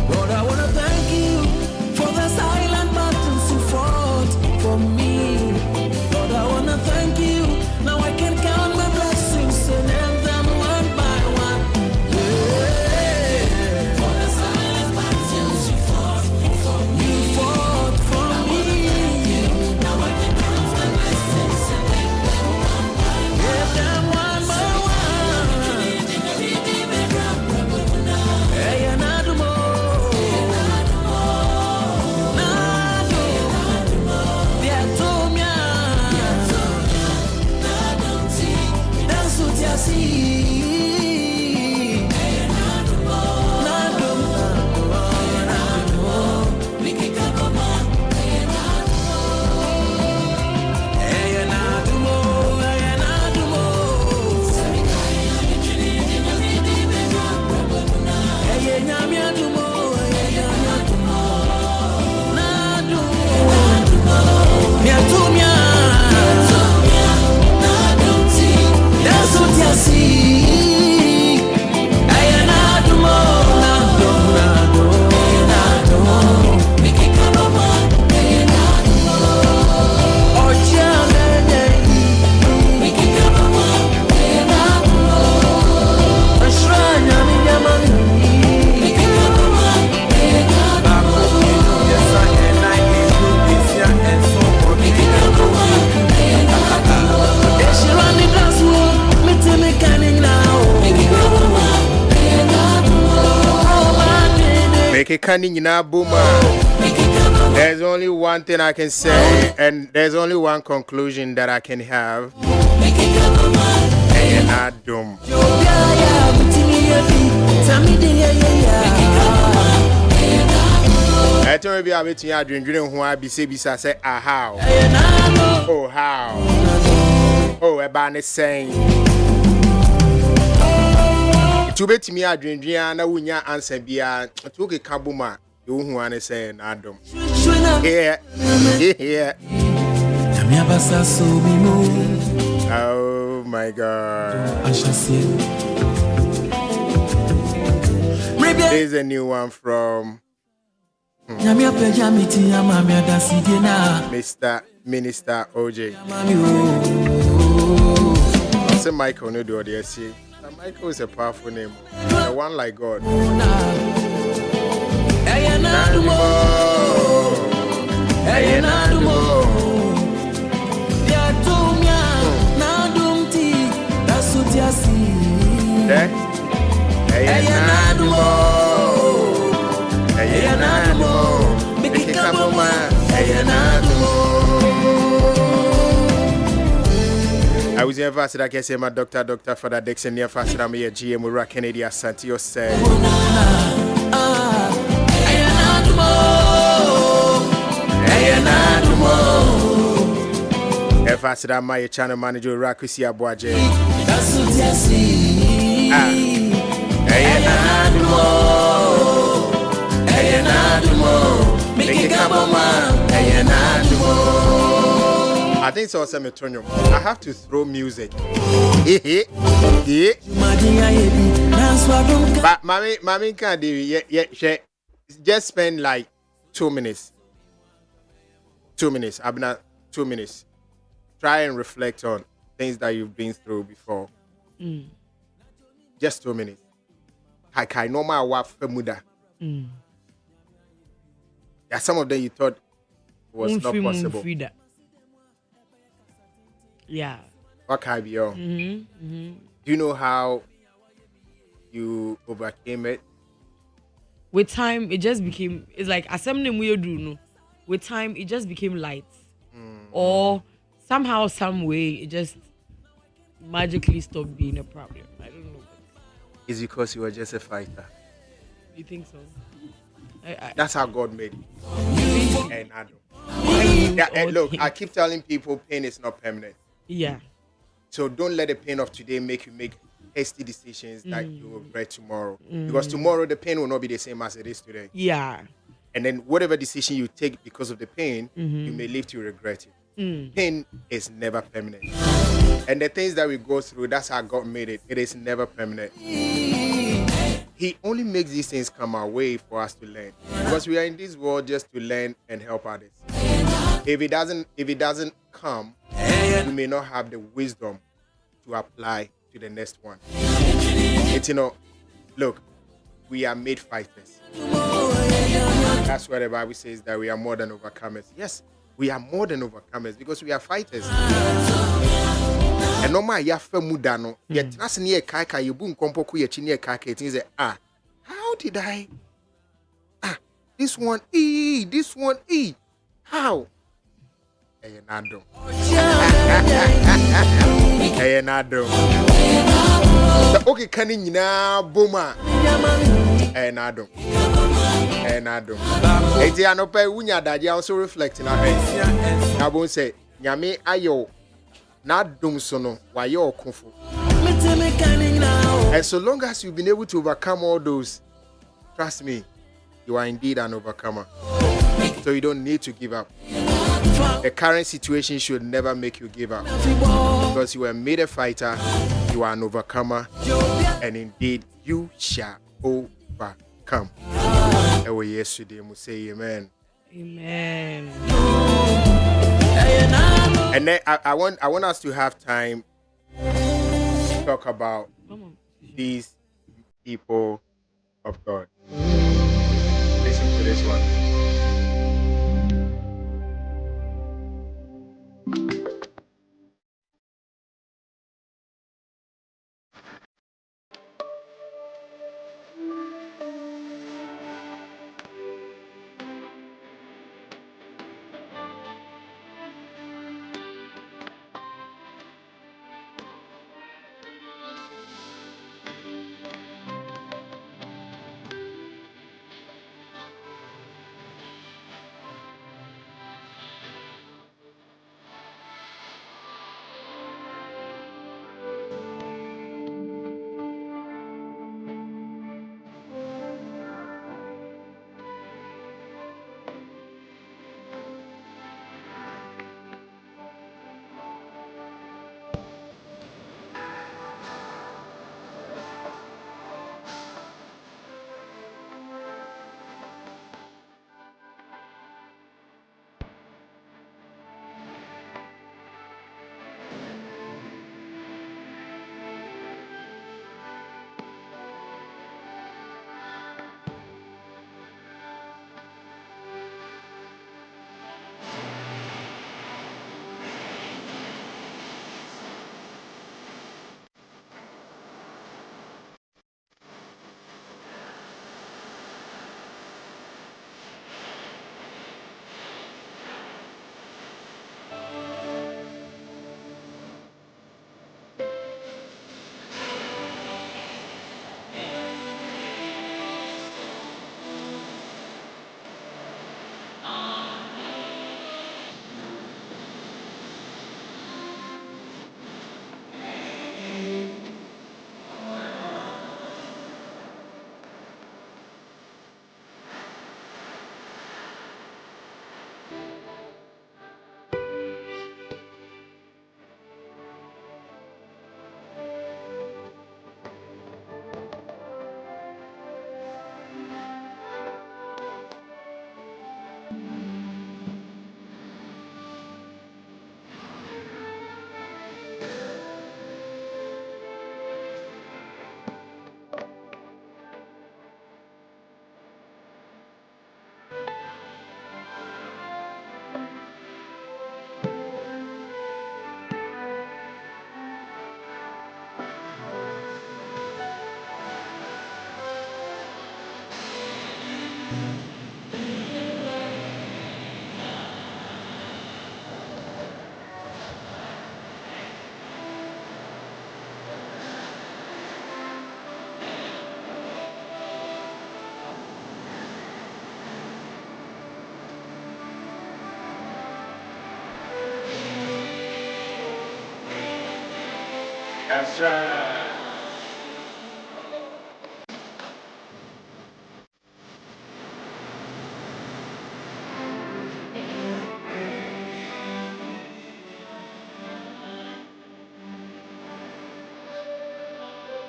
Lord, I wanna thank you for the silent battles you fought for me. Lord, I wanna thank you. Now I can count my blessings and end them one by one. Yeah. For the silent battles you fought for me. You fought for me. Now I can count my blessings and end them one by one. Get them one by one. Hey, and I do more. There's only one thing I can say, and there's only one conclusion that I can have. And I don't. I told you I'm drinking who I be say how. Oh how. Oh about the saying. To bet me a dream, na wunya answer bia to ke kabuma you who want to say Adam. Yeah. Oh my God. There's a new one from Mr. Minister OJ. I say Michael no do the say. Michael is a powerful name. The one like God. I was here fast. I can say my doctor for that Dixon near fast. I'm here GM with Kennedy Asante say. If I said I'm my channel manager Rakusi Abuaje. That's what you see. I think so. I have to throw music. But mommy can't do it. Just spend like 2 minutes. 2 minutes. I've been 2 minutes. Try and reflect on things that you've been through before. Just 2 minutes. I know my wife Femuda. Yeah, some of them you thought was not possible. Yeah. What can be on? Do you know how you overcame it? With time, it just became. It's like assembly we do no. With time, it just became light, or somehow, some way, it just magically stopped being a problem. I don't know. is because you were just a fighter. You think so? I That's how God made you. And I don't. I Yeah, all look, I think. keep telling people pain is not permanent. Yeah. So don't let the pain of today make you make hasty decisions that you will Mm, regret tomorrow. Because mm, tomorrow the pain will not be the same as it is today. yeah. And then whatever decision you take because of the pain, you Mm-hmm. may live to regret it. Mm. Pain is never permanent. And the things that we go through, that's how God made it. It is never permanent. He only makes these things come our way for us to learn. Because we are in this world just to learn and help others. If it doesn't come, we may not have the wisdom to apply to the next one. It's look, we are made fighters. That's why the Bible says that we are more than overcomers. Yes, we are more than overcomers because we are fighters. And no matter ya muda no, ya trust near kaka, you boom kompo ya chini kaka, it is how did I this one this one how? Hey, Nado. Hey, Nado. Okay, can you na boma? Hey, Nado. Hey, Nado. Hey, dear, no pay unya daddy also reflecting. I won't say, Yami ayo, not dum sono, why you're kufu. And so long as you've been able to overcome all those, trust me, you are indeed an overcomer. So you don't need to give up. The current situation should never make you give up. Because you were made a fighter, you are an overcomer, and indeed you shall overcome. And we yesterday we say amen. Amen. And then I want us to have time to talk about these people of God. Listen to this one.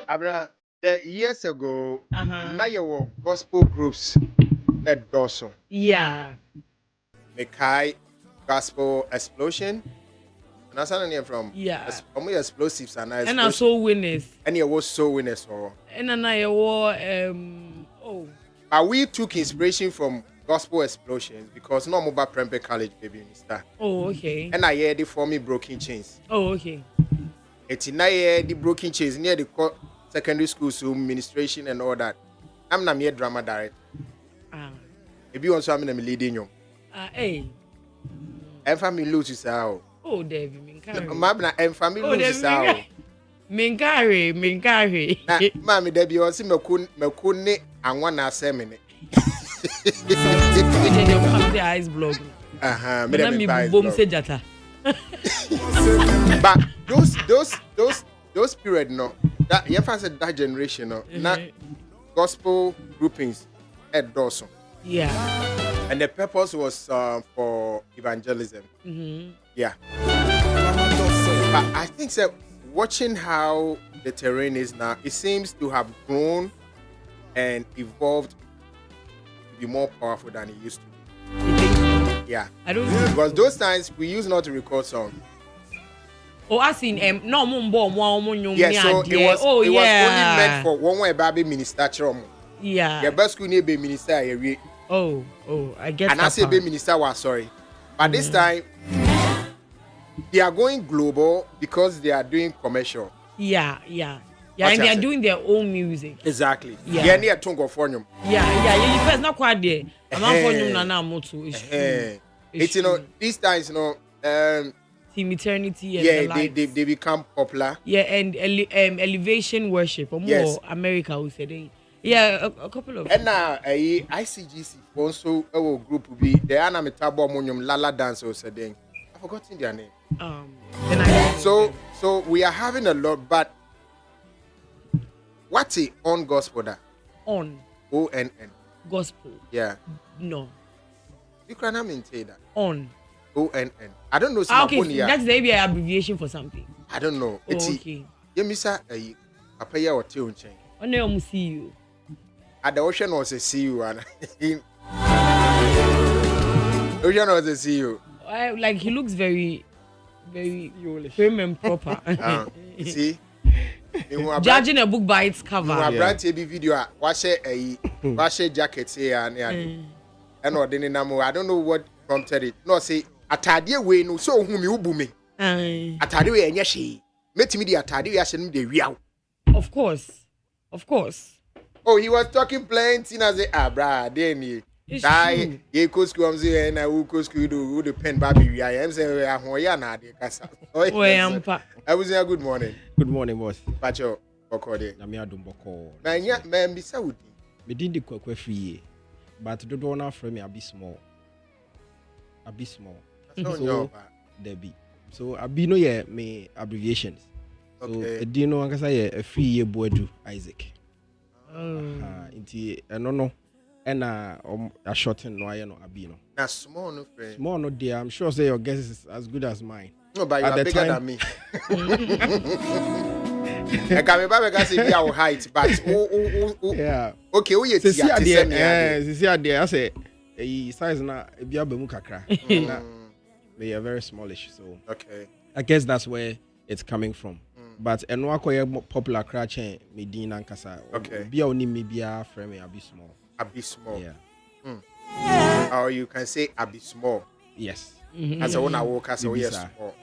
Abra, years ago, Uh-huh. now you were gospel groups that Dawson. Yeah. Mekai Gospel Explosion. And that's not from Yeah. only explosives and And I saw winners. and it was so winners for. And then I wore But we took inspiration from gospel explosions because no mobile Prempeh College baby minister. oh okay. And I heard the for me broken chains. Oh okay. It's in the broken chains near the secondary school so administration and all that. I'm not mere drama director. If you also I'm leading you. Hey. And family loses out. Oh David, Mabna and family loses out. Minkari. Mammy Debbie or see Makuni and one assembly. The ice blog. Boom say jata. But those period no that you said that generation no not gospel groupings at Dawson. Yeah. And the purpose was for evangelism. Yeah. But I think that watching how the terrain is now, it seems to have grown and evolved to be more powerful than it used to be. You think? Yeah. I don't because those times we used not to record songs. Oh, I seen no yeah, so it was only meant for one way baby minister. Yeah. The best school be minister. Oh, I get and I say be minister was sorry. But this time they are going global because they are doing commercial. Yeah, and they are doing their own music. Exactly. Yeah. They are near tongue of phonium. Yeah. It's not quite there. I'm not phonium na moto. It's these times Team Eternity and they become popular. Yeah, and elevation worship or more yes. America who said yeah, a couple of. And now ICGC also our group will be the Anamitabo Monium Lala Dance or said I've forgotten their name. So we are having a lot, but what's it on gospel that? On. ONN. Gospel. Yeah. No. You cannot maintain that. On. ONN. I don't know. Okay, that's maybe an abbreviation for something. I don't know. Okay. You miss a papaya or tea chain. On the see you. At the ocean was a see you and ocean was a see you. Like he looks very prim and proper. See? Judging a book by its cover. My brand TV video, wash a jacket here and ordinary I don't know what prompted it. No, say atade we no so whom you boom me. Atade we enya she. Met me the atade we ashen the real. Of course. Oh, he was talking plenty as a bra, then die, ye could school and I will school do the pen baby. I am saying, I was here. Good morning. Good morning, boss. Pacho, Bokode. Namiadum Boko. Man, be Saudi. We didn't the free, but the donor from me a bit small. So, Debbie. So, I be no yeah, me abbreviations. Okay. So, do you know, I say a 3 year boy do Isaac. Inti no and a shorten no I know abino. Now small no friend. Small no dear. I'm sure say your guess is as good as mine. No, but you are bigger than me. I can be say our height, but yeah. Okay, we see there. I say size na be abemu kakra. They are very smallish, so okay. I guess that's where it's coming from. But and what popular crash Medina and Casa. Okay. Be only maybe a frame a bit small. A bit small. Yeah. Or you can say a bit small. Yes. As I want to walk as a yes small.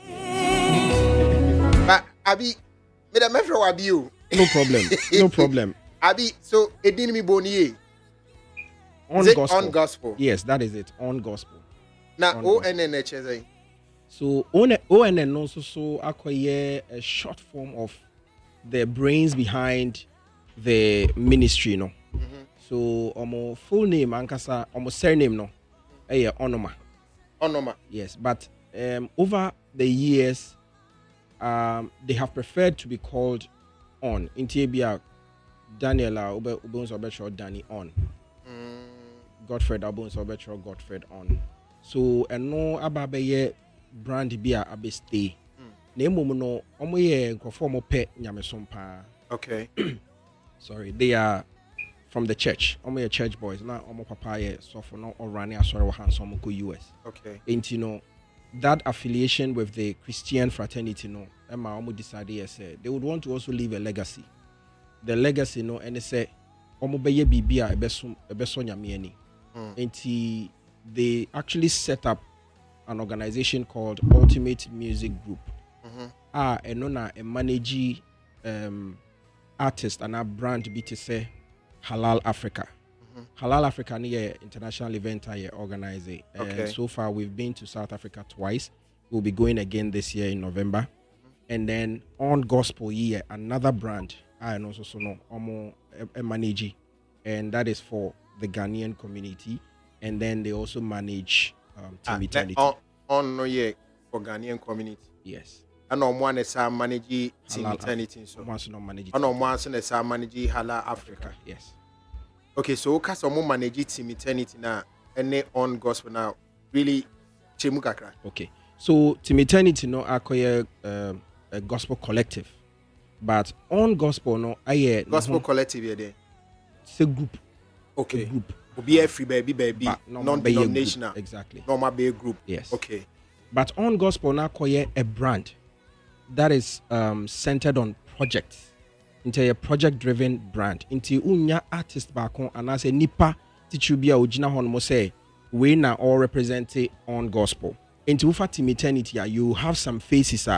But Abi, me the metro Abi you. No problem. Abi, so it didn't me boni. On gospel. Yes, that is it. On gospel. Now ONNHS. So ONN also so acquire a short form of the brains behind the ministry, no. So full name ankasa surname no. Onoma. Onoma. Yes, but over the years they have preferred to be called On. In Tibia, Daniela Ubun's Obetro Danny On. Godfred Abun's Obetro Godfred On. So, and no Ababeye brand beer abe stay. Name no omoye conformo pet nyamesompa. Okay. Sorry, they are from the church. Omoye church boys. Now omo papa so for no or running as well handsome go US. Okay. And you know that affiliation with the Christian fraternity, no, Emma Omo decided yes, they would want to also leave a legacy. The legacy, no, and they say Omo beye bibia ebeso nyamieni. And they actually set up an organization called Ultimate Music Group. And nona a manage artist and a brand be to say Halal Africa. Halal Africa is international event I organize. So far we've been to South Africa twice. We'll be going again this year in November. And then on Gospel year, another brand I also so no almost a manage, and that is for the Ghanaian community. And then they also manage Team Eternity. On no year for Ghanaian community. Yes. And on one is manage Team Eternity. So no manage. And on one is manage Halal Africa. Yes. Okay, so cause some manage Team Eternity now, and they on Gospel now really chemukakra. Okay, so Team Eternity no akoye a gospel collective, but on Gospel no aye Gospel collective here there. It's a group. Okay. A group. Be free baby, non-denominational. Exactly. Normal be a group. Yes. Okay. But on Gospel now akoye a brand that is centered on projects. Into a project-driven brand. Into unya artist back and as a nipa tichubia ojina hon mo say we na all represent on Gospel. Into ufa Team Eternity, you have some faces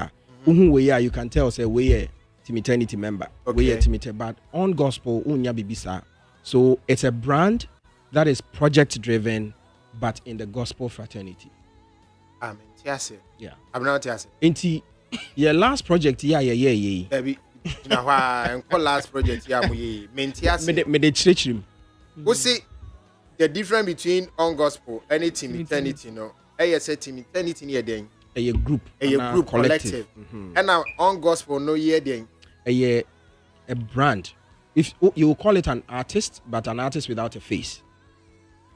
you can tell say we a Team Eternity member. Okay. We a Team Eternity, but on Gospel unya bibisa. So it's a brand that is project-driven, but in the gospel fraternity. Amen. Tiase. Yeah. I'm not tiase. Into your last project, yeah. Baby. You know why? And last project, yeah, me tiase. Me de church. We see the difference between on Gospel and Team Eternity. No, I say Team Eternity near then. A group. A group collective. And now on Gospel no year then. A brand. If you will call it an artist, but an artist without a face.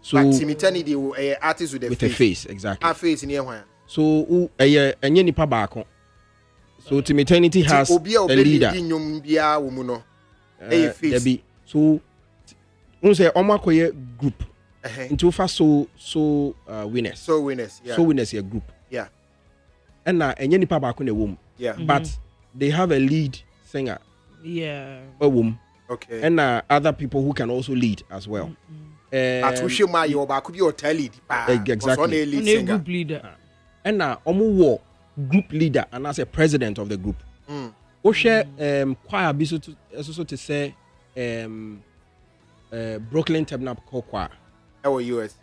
So but Team Eternity will a artist with a face, exactly. A face in here. So any nipa back. So Team Eternity has a leader. So we say Omakoye group. Into first so winners. So winners, yeah. So winners a group. Yeah. And now any nipa back on a woman. Yeah. But they have a lead singer. Yeah. A woman. Okay. And other people who can also lead as well. Exactly. Group leader. And now Omo group leader and as a president of the group. Share choir biso to say Brooklyn Tabernacle Choir. US.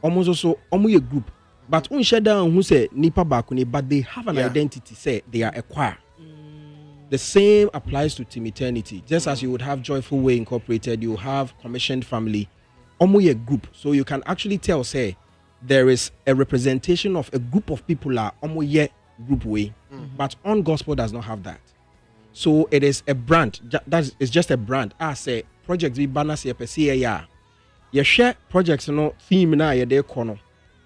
Almost also a group. But share down who say nipa bakuni, but they have an identity, say they are a choir. The same applies to Team Eternity. Just as you would have Joyful Way Incorporated, you have Commissioned Family, a group. So you can actually tell, say, there is a representation of a group of people are group way, but on Gospel does not have that. So it is a brand. That is just a brand. I say projects we banner say per se you share projects no theme na ye de kono.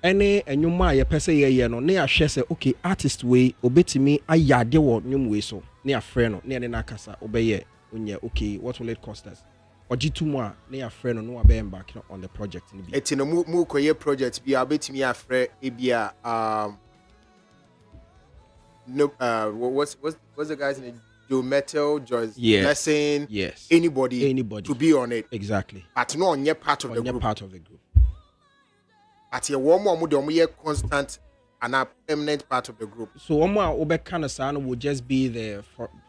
Any enyuma ye per se no na share say okay artist way obetimi ayade wo nyum we so na ya friend no na na kasa obeye onye okay what will it cost us? Ojitu mu a na ya friend no no abe embark on the project ni bi. Etino mu koye project bi obetimi afre e bia no what's the guy's name? Joe Metal, Joyce Blessing, anybody to be on it. Exactly. But no on your part of the group. Part of the group. At your warm one constant and a permanent part of the group. So one more Obekanasan would just be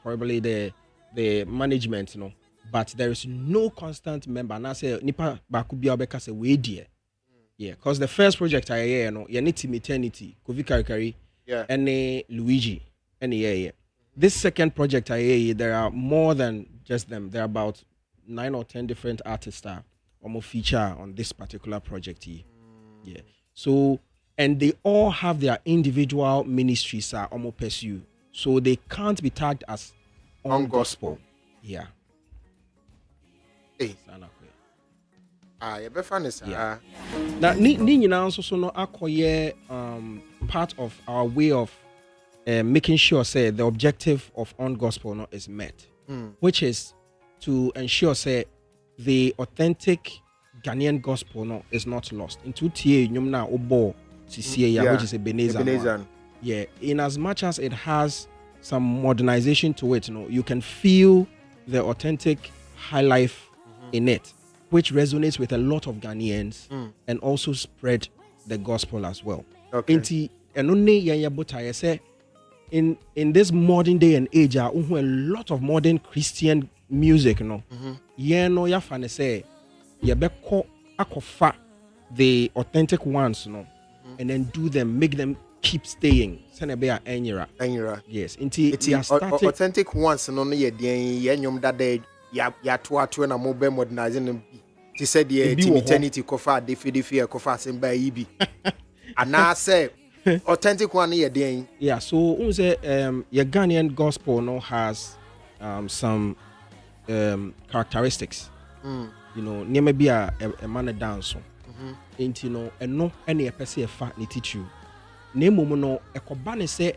probably the management, you know. But there is no constant member. And I say Nipa Bakubia Obeka say we dear. Yeah, because the first project I hear, you know, you need Team Eternity, Kofi Karikari, and Luigi, and This second project there are more than just them. There are about 9 or 10 different artists that almost feature on this particular project here. Yeah. So and they all have their individual ministries almost pursue. so they can't be tagged as on gospel. Yeah. Hey. You be funny, sir. Yeah. Now, ni nyina nso so no akoye part of our way of making sure say the objective of on gospel no is met, which is to ensure say the authentic Ghanaian gospel no is not lost. Into tie nyum na obo sisie ya, which is Ebenezer. Yeah, in as much as it has some modernization to it, you can feel the authentic high life in it, which resonates with a lot of Ghanaians and also spread the gospel as well. Okay. In this modern day and age, a lot of modern Christian music, say akofa the authentic ones, and then do them, make them keep staying. Enyira. Yes. Authentic ones no ye nyom that ya to na mo be modernizing them. She said the eternity kofa defi kofa semba yibi. And now say authentic one ye den. Yeah, so say your Ghanaian gospel no has some characteristics. Near be a man dance. Ain't and no any a person fat ni teach you. Name no ekobane say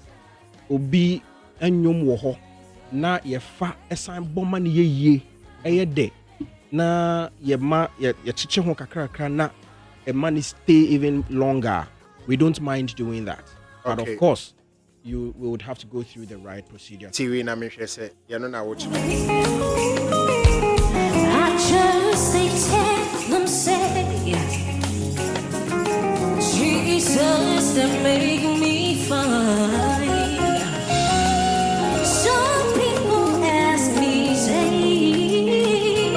obi enyom wo ho na ye fa esan bomma ne ye eye de na ye ma ye chiche ho kakra na a man stay even longer. We don't mind doing that. But of course we would have to go through the right procedure. TV na me hwe say ye no na watch. I just tell them say Jesus that make me fine. Some people ask me, say,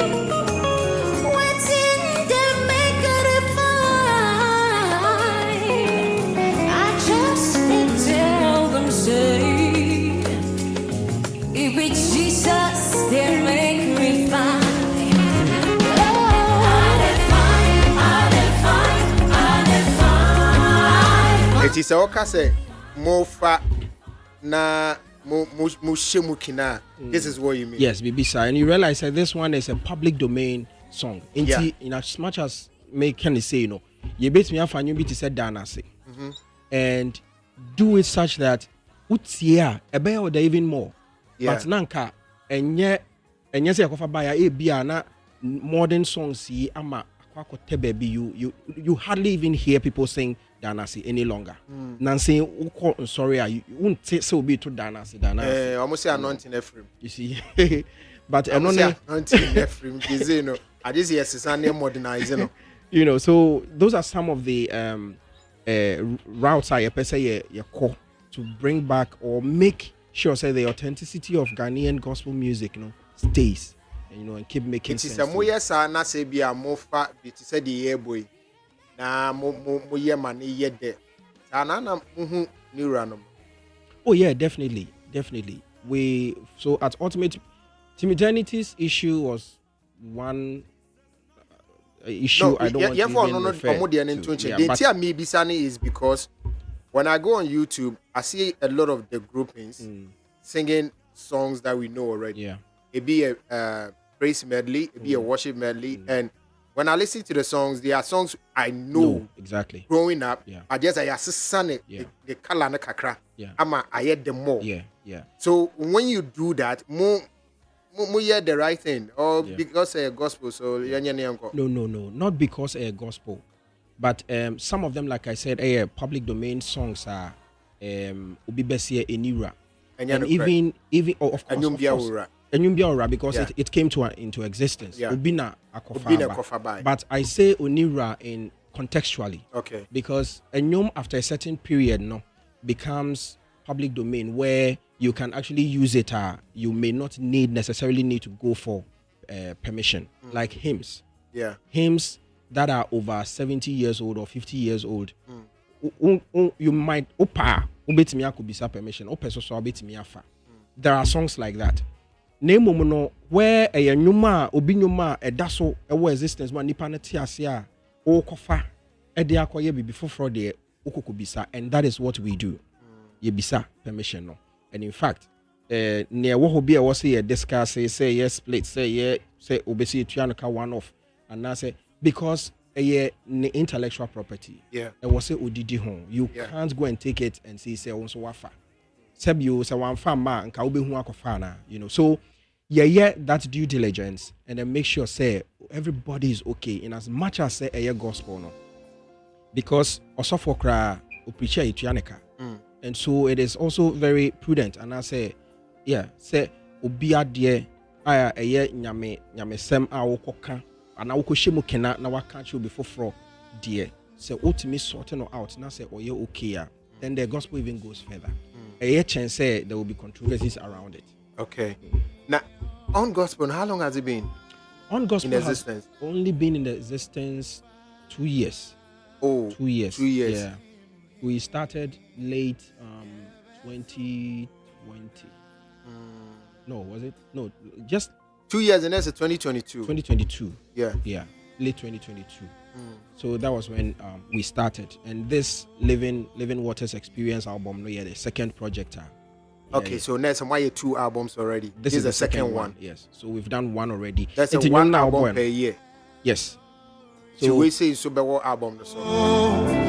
what's in the make it fine? I just tell them, say, if it's Jesus that make me fine. It is okay say mofa na mushemukina. This is what you mean. Yes, Bibisa, and you realize that this one is a public domain song. In as much as can say you bet me afa be to say danase. And do it such that utia ebe or even more. But nanka enye say akofa baya e bia na modern songs yi ama akwa baby you hardly even hear people sing Danasi any longer. Nancy, sorry, you won't say so be to Danasi. Almost say anointing Ephraim. You see, but anointing Ephraim, I just yes, it's a modernizing. So those are some of the routes I say your call to bring back or make sure say the authenticity of Ghanaian gospel music, stays, and keep making sense. It is a moya na say be a mofa, it is the year boy. Na mo ye man ye de sana new random. Oh yeah, definitely. So at Ultimate Timidianity's issue was one issue I don't want to even refer to. The tea me bisani is because when I go on YouTube I see a lot of the groupings singing songs that we know already. Yeah. It be a praise medley, it be a worship medley, and when I listen to the songs, there are songs I know exactly growing up. Yeah. I just son the color na kakra. Yeah. I hear them more. Yeah. So when you do that, more hear the right thing, or because a gospel. So no, not because a gospel, but some of them, like I said, public domain songs are ubi besie enira, and even of course. Because it came into existence. Yeah. Ubina Akofa. But I say Onira in contextually. Okay. Because Enyom after a certain period becomes public domain where you can actually use it. You may not necessarily need to go for permission. Like hymns. Yeah. Hymns that are over 70 years old or 50 years old. You might permission. There are songs like that. Name no where a nyuma obi nyuma edaso ewo existence ma nipa na ti ase a o kofa e de akoye bibi foforo de okokobisa, and that is what we do. Ye bisa permission no. And in fact, near what will be a was here discuss say yes split say obesi tuanuka one off and now say because intellectual property. Yeah. And was say odidi home. You can't go and take it and say also wafa. Seb you say one farm man nka obe hu akofa na, you know. So that due diligence and then make sure say everybody is okay in as much as say a gospel no. Because osofo kra opreacher ituaneka. And so it is also very prudent and I say say obi ade aya nyame sem a wokoka ana wokohye kena na waka che obi foforo de say ultimately sorting out na say oye okay then the gospel even goes further. Chance say there will be controversies around it. Okay. Now, on gospel, how long has it been? On gospel in existence? Has only been in existence 2 years. Oh, 2 years. 2 years. Yeah. We started late 2020. No, was it? No, just 2 years and that's a 2022. 2022. Yeah. Yeah, late 2022. So that was when we started. And this Living Waters Experience album, no, the second project. Okay, so next why you 2 albums already? This is the second one. Yes. So we've done 1 already. That's a 1 album per year. Yes. So we say so be what album the song?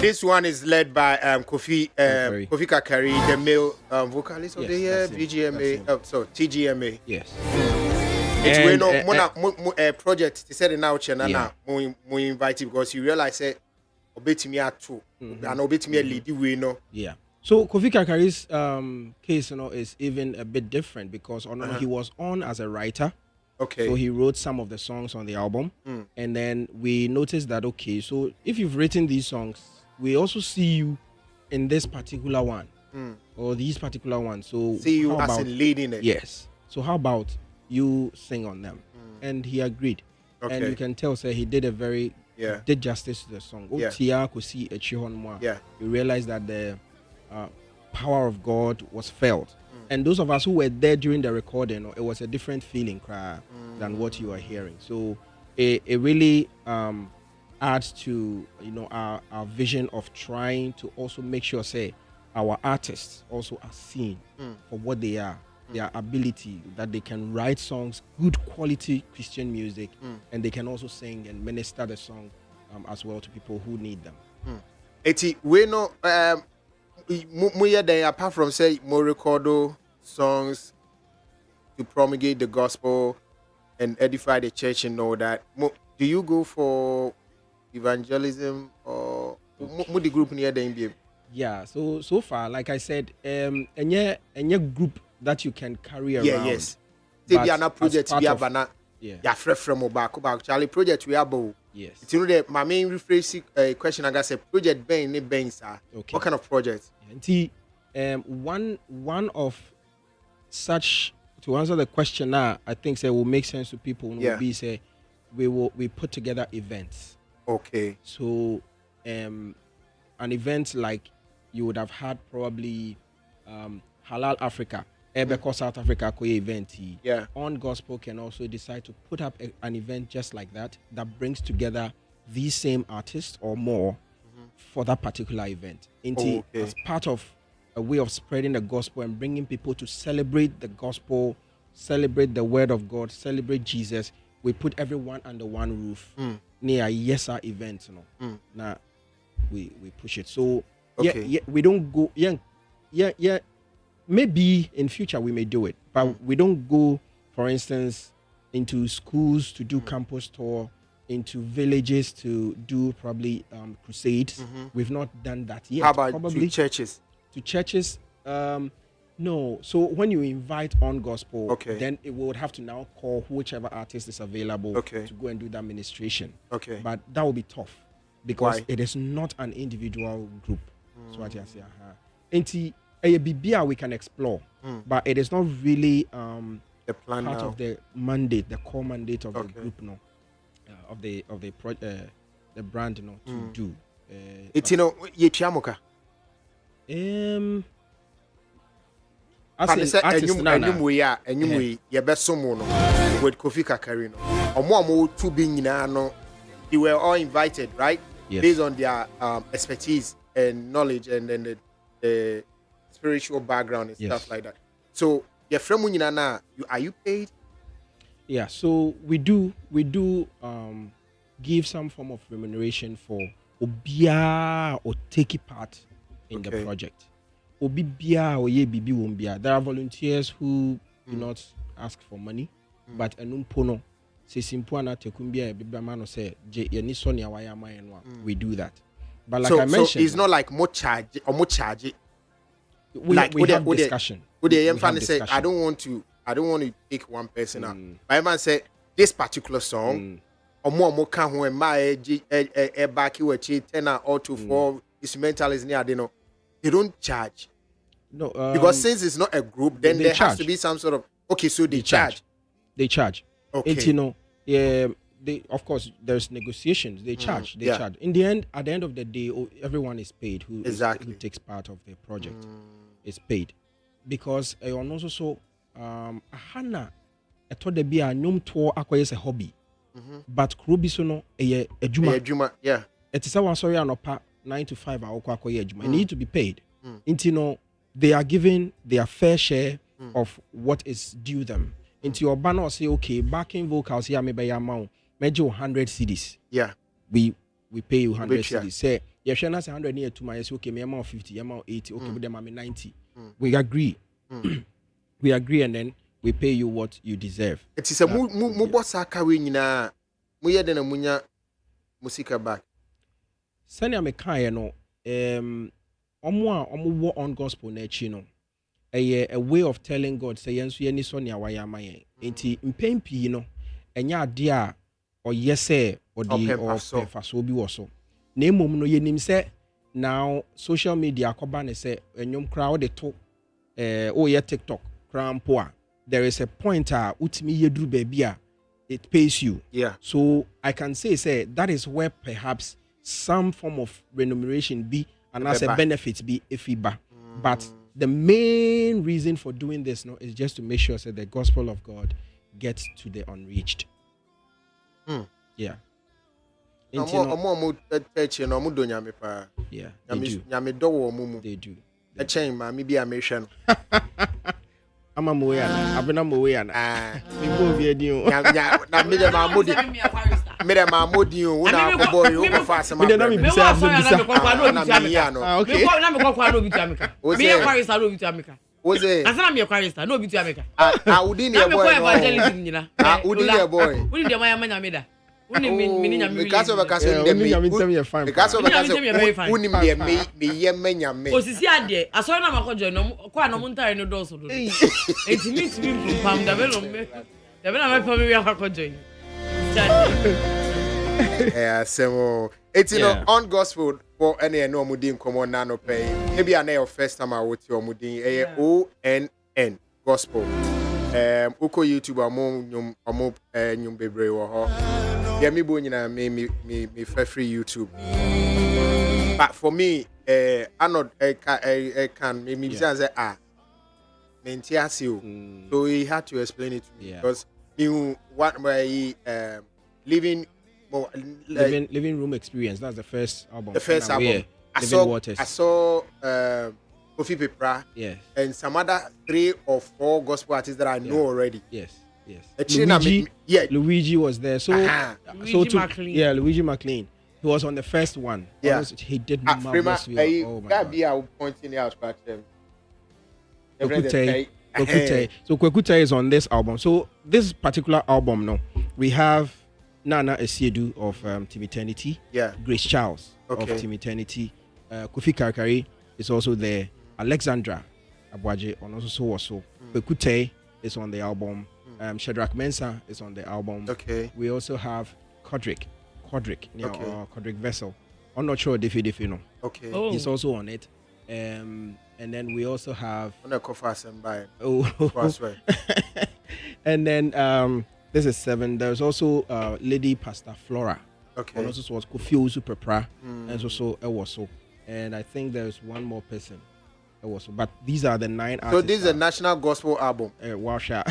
This one is led by Kofi Kakari, the male vocalist of the year, BGMA, TGMA. Yes. It's we know project. They said in our channel now. We invite you because you realize that obey me at 2 and obey me lead we know. Yeah. So Kofi Kakari's case, is even a bit different because he was on as a writer. Okay. So he wrote some of the songs on the album, and then we noticed that so if you've written these songs, we also see you in this particular one or these particular ones. So see you as in leading it. Yes. So how about you sing on them? And he agreed. Okay. And you can tell, he did a very did justice to the song. Yeah. You realize that the power of God was felt. And those of us who were there during the recording, it was a different feeling than what you are hearing. So it really adds to our vision of trying to also make sure our artists also are seen for what they are, their ability, that they can write songs, good quality Christian music, and they can also sing and minister the song as well to people who need them. Eti we no muye then apart from say more record songs to promulgate the gospel and edify the church and all that. Do you go for evangelism or the group near the NBA? Yeah, so far, like I said, any group that you can carry around. Yeah, yes. They be an project we have na. Yeah. From back Charlie project we have. Yes. It's you know my main rephrase question I got say project Ben sir. Okay. What kind of project? One of such, to answer the question now, I think say will make sense to people will be say we put together events. Okay. So an event like you would have had probably Halal Africa, Ebeko South Africa event. Yeah. On Gospel can also decide to put up an event just like that brings together these same artists or more for that particular event. As part of a way of spreading the gospel and bringing people to celebrate the gospel, celebrate the word of God, celebrate Jesus, we put everyone under one roof near a YESA event. Now we push it. So we don't go. Maybe in future we may do it, but we don't go, for instance, into schools to do campus tour, into villages to do probably crusades. We've not done that yet. How about probably to churches? To churches, no. So when you invite on gospel, then it would have to now call whichever artist is available to go and do that ministration. Okay. But that will be tough because Why? it is not an individual group. So what I say, we can explore, but it is not really The plan part now. of the mandate, the core mandate of the group, of the brand, to do. It's ye chiamoka. As an artist, we ye best someone with Kofi Kakari no. Omo two being no. They were all invited, right? Yes. Based on their expertise and knowledge and then the spiritual background and stuff like that. So your friend Munyana, are you paid? Yeah, so we do give some form of remuneration for obia or take part in the project. Obibia or ye bibi wombia. There are volunteers who do not ask for money, but enumpono se simpuana tekumbia bibamano say ye sonia wayama we do that. But like I mentioned, so it's not like more charge or more charge. We have discussion. Say I don't want to pick one person out. My man said this particular song or more can when my back you 10 or 2 4 instrumental is near they don't charge. No, because since it's not a group, then there charge. has to be some sort of so they charge. They charge. Okay. Of course, there's negotiations. They charge. They charge. In the end, at the end of the day, everyone is paid who takes part of the project. Is paid because also Hana I thought there be a nyom tour acquires a hobby, but Krubi so no a juma. Yeah. It is one sorry and 9 to 5 hour juma. Need to be paid. They are given their fair share of what is due them. Into your banner say okay, backing vocals here maybe amount major 100 CDs. Yeah. We pay you 100 CDs. Say you share us 100 near to my okay, me amount 50, amount 80, okay, with them I'm 90. We agree. We agree and then we pay you what you deserve. It is a mu boss akawe nyina mu ye de na munya musika back. Sanya me kan no omo on gospel na echi no. A way of telling God say yenso ye ni so ne awaya mayen. Enti mpempi no enya ade a oyese odi or fa so bi wo so. Na emom no yenim se now social media akoba ne say enyom kra wo de to ye TikTok krampo there is a point utimi yedru baby it pays you. Yeah. So I can say that is where perhaps some form of remuneration be and as a benefit be ifiba. But the main reason for doing this is just to make sure that the gospel of God gets to the unreached. Yeah. Yeah, they do. a chain, ma, maybe a mission. I'm a moyana. I've been a moyana. Ah, People be a deal. now, me the Mahmoudi, me the Mahmoudi, you know, boy, you go fast, my Me Me wa so ya na me kwakwa no bi tu ameka. Ah, okay. Me kwa na me kwakwa no bi tu ameka. Me ya Christ no bi tu ameka. was it? Asa na me Christ no bi tu ameka. Ah, Udini, Na me kwa boy, evangelism nyina. Ah, Udini, boy. Uni de maya manya me da. Uni me ni nyame. Because of a Yeah, castle, only you tell me you're fine. because of a Me nyame castle, tell me you're very fine. Unim, me, ye, menya, me. Osisi ade. Aso na makojo no kwa no muntare no do so do. Enti mi tu mi pam da be no me. Da be na me pam me akwakojo. Yeah, so it's you know on gospel for any no mudin common nano pay. Maybe I know your first time I with your mudin ONN gospel. Uko YouTube amo nyum bebre wo ho. Yeah, me bo nyina me free YouTube. But for me, I not can me say so he had to explain it to me because you what my living room experience. That's the first album. The first album. Yeah. I Living Waters. saw Kofi Pepra Yes. and some other 3 or 4 gospel artists that I know already. Yes. Yes. Luigi, Luigi was there. So, Luigi McLean. Yeah, Luigi McLean. He was on the first one. Yeah. Almost, he did Prima, marvelous. Oh my God. be our pointing out scratch them. Kwekute. So Kwekute is on this album. So this particular album, no, we have Nana Esiedu of Team Eternity. Yeah. Grace Charles of Team Eternity. Kofi Karkari is also there. Alexandra Abwaje also. Kwekute is on the album. Shadrach Mensah is on the album. Okay. We also have Kodrick, Kodrick Vessel. I'm not sure if you know. Okay. Oh. He's also on it. And then we also have I'm gonna cover some by. oh, and then this is 7. There's also Lady Pastor Flora. Okay. And also was Kofi Ozu Pepra, and also Ewoso. And I think there's one more person. Ewoso. But these are the 9 artists. So this is a national gospel album. Washa.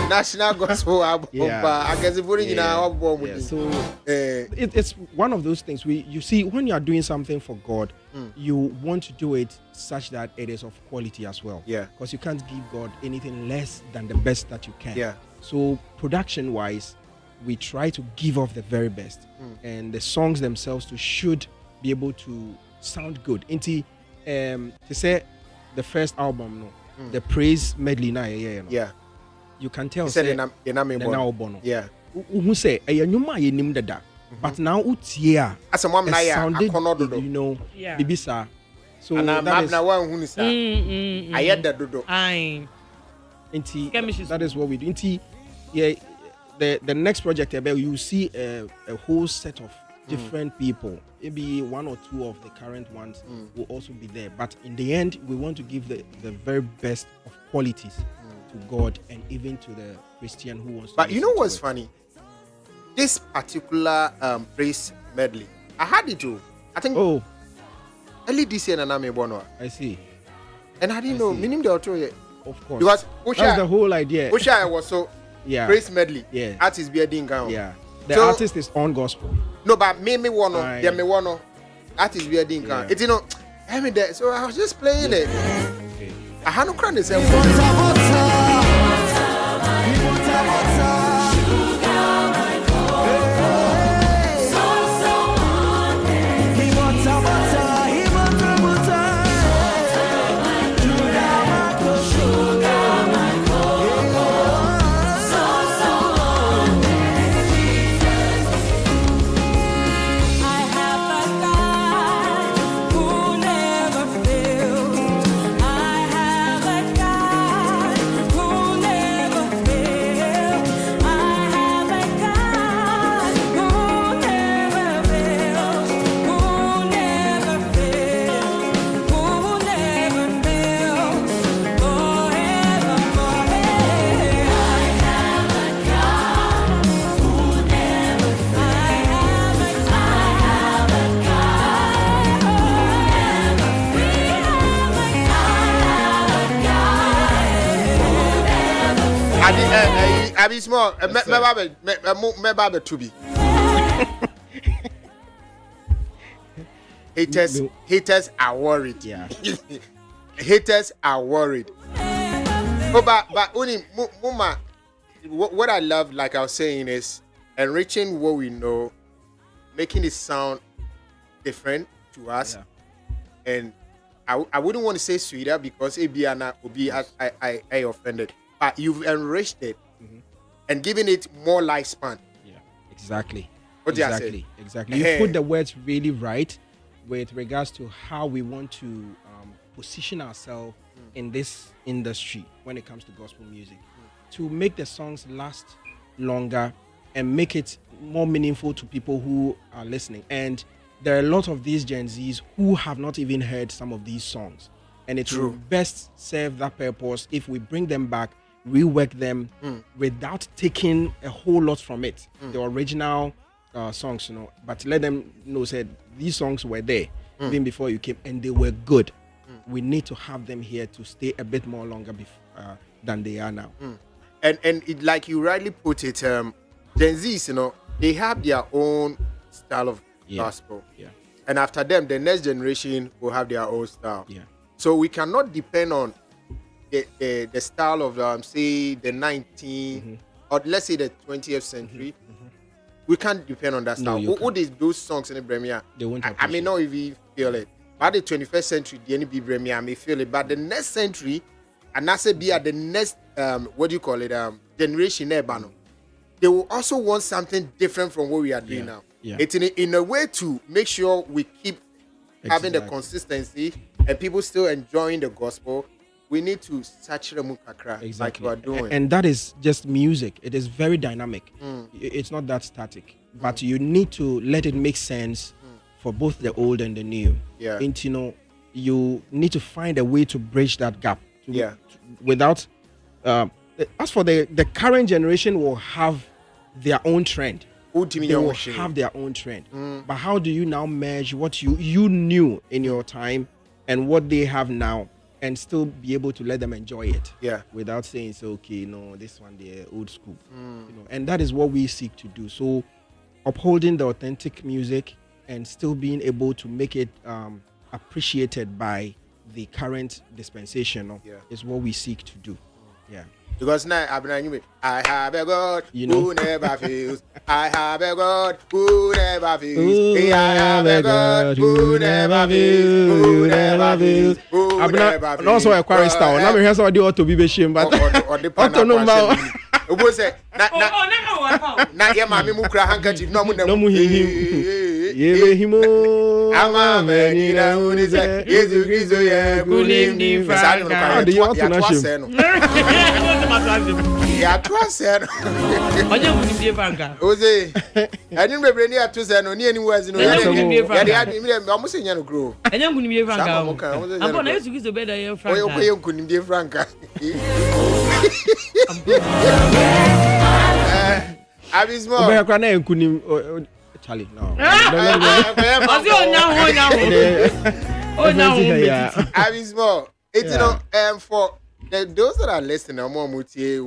National gospel album. Yeah. I guess if we're in our album, So it's one of those things. You see, when you are doing something for God, you want to do it such that it is of quality as well. Yeah. Because you can't give God anything less than the best that you can. Yeah. So production-wise, we try to give off the very best, and the songs themselves should be able to sound good. To say the first album, no, the praise medley, Yeah. you can tell. He said Yeah. Yeah. Who say but now utia As a mom, sounded, you you know, Yeah. bibisa. So and I'm that is, now one who is I had that dodo. Aye. that is what we do. Yeah, the next project you see a whole set of different people. Maybe 1 or 2 of the current ones will also be there. But in the end, we want to give the very best of qualities to God and even to the Christian who wants to. But you know what's funny? This particular praise medley, I had it too. I think early this year and I'm bono. I see. And I didn't know minimum the author yet. Of course. Because that's the whole idea. Usha was so praise medley. Yeah. Artist be a ding gown. Yeah. The artist is on gospel. No, but me one yeah, me one artist be a ding gown. It's I mean that, so I was just playing it. Okay. I had no crown the same. I be small. Me to be. Haters are worried. Yeah. Haters are worried. Oh, but only Muma, what I love, like I was saying, is enriching what we know, making it sound different to us, and I wouldn't want to say sweeter because Abiana will be I offended, but you've enriched it and given it more lifespan. Yeah, exactly. What do you say? Exactly. You put the words really right with regards to how we want to position ourselves in this industry when it comes to gospel music to make the songs last longer and make it more meaningful to people who are listening. And there are a lot of these Gen Zs who have not even heard some of these songs, and it will best serve that purpose if we bring them back, rework them without taking a whole lot from it, the original songs, but let them know said these songs were there even before you came and they were good. We need to have them here to stay a bit more longer than they are now. And it, like you rightly put it, Gen Zs, they have their own style of gospel. Yeah. And after them, the next generation will have their own style. Yeah. So we cannot depend on the style of say the 19th or let's say the 20th century. We can't depend on that style. What is those songs in the premiere? They won't. I may not even feel it. By the 21st century, the NB premiere, I may feel it. But the next century, and I say be at the next generation, they will also want something different from what we are doing now. Yeah. It's in a way to make sure we keep having the consistency and people still enjoying the gospel. We need to saturate mukakra like we are doing. And that is just music. It is very dynamic. It's not that static. But you need to let it make sense for both the old and the new. Yeah. And you need to find a way to bridge that gap. Without as for the current generation will have their own trend. They will have their own trend. But how do you now merge what you knew in your time and what they have now and still be able to let them enjoy it? Yeah. Without saying, so, okay, no, this one, they're old school. And that is what we seek to do. So upholding the authentic music and still being able to make it appreciated by the current dispensation is what we seek to do. Yeah. Because now I have a God who never fails. I have a God who never fails. I have a God who never fails. Who never fails. Who never fails. Also a choir style. Now we have some audio to be shame, but auto no ma. Obo say na ye ma me mu kura handkerchief no mu ye himo amame ni na uni say Yesu Kristo ye kunim Franka. Do you want to know shame? Ya to say no. Onye kunim die Franka. Oze. Ani bebre ni ato say no ni ani wazi no. Ya de adi me am say nya no grow. Onye kunim die Franka. Ambo na Yesu Kristo be da ye Franka. Oye kunim die Franka. Abismo. Obe kwa na enkunim Charlie no. Ozi onya. Abismo. It's for those that are listening, more mutie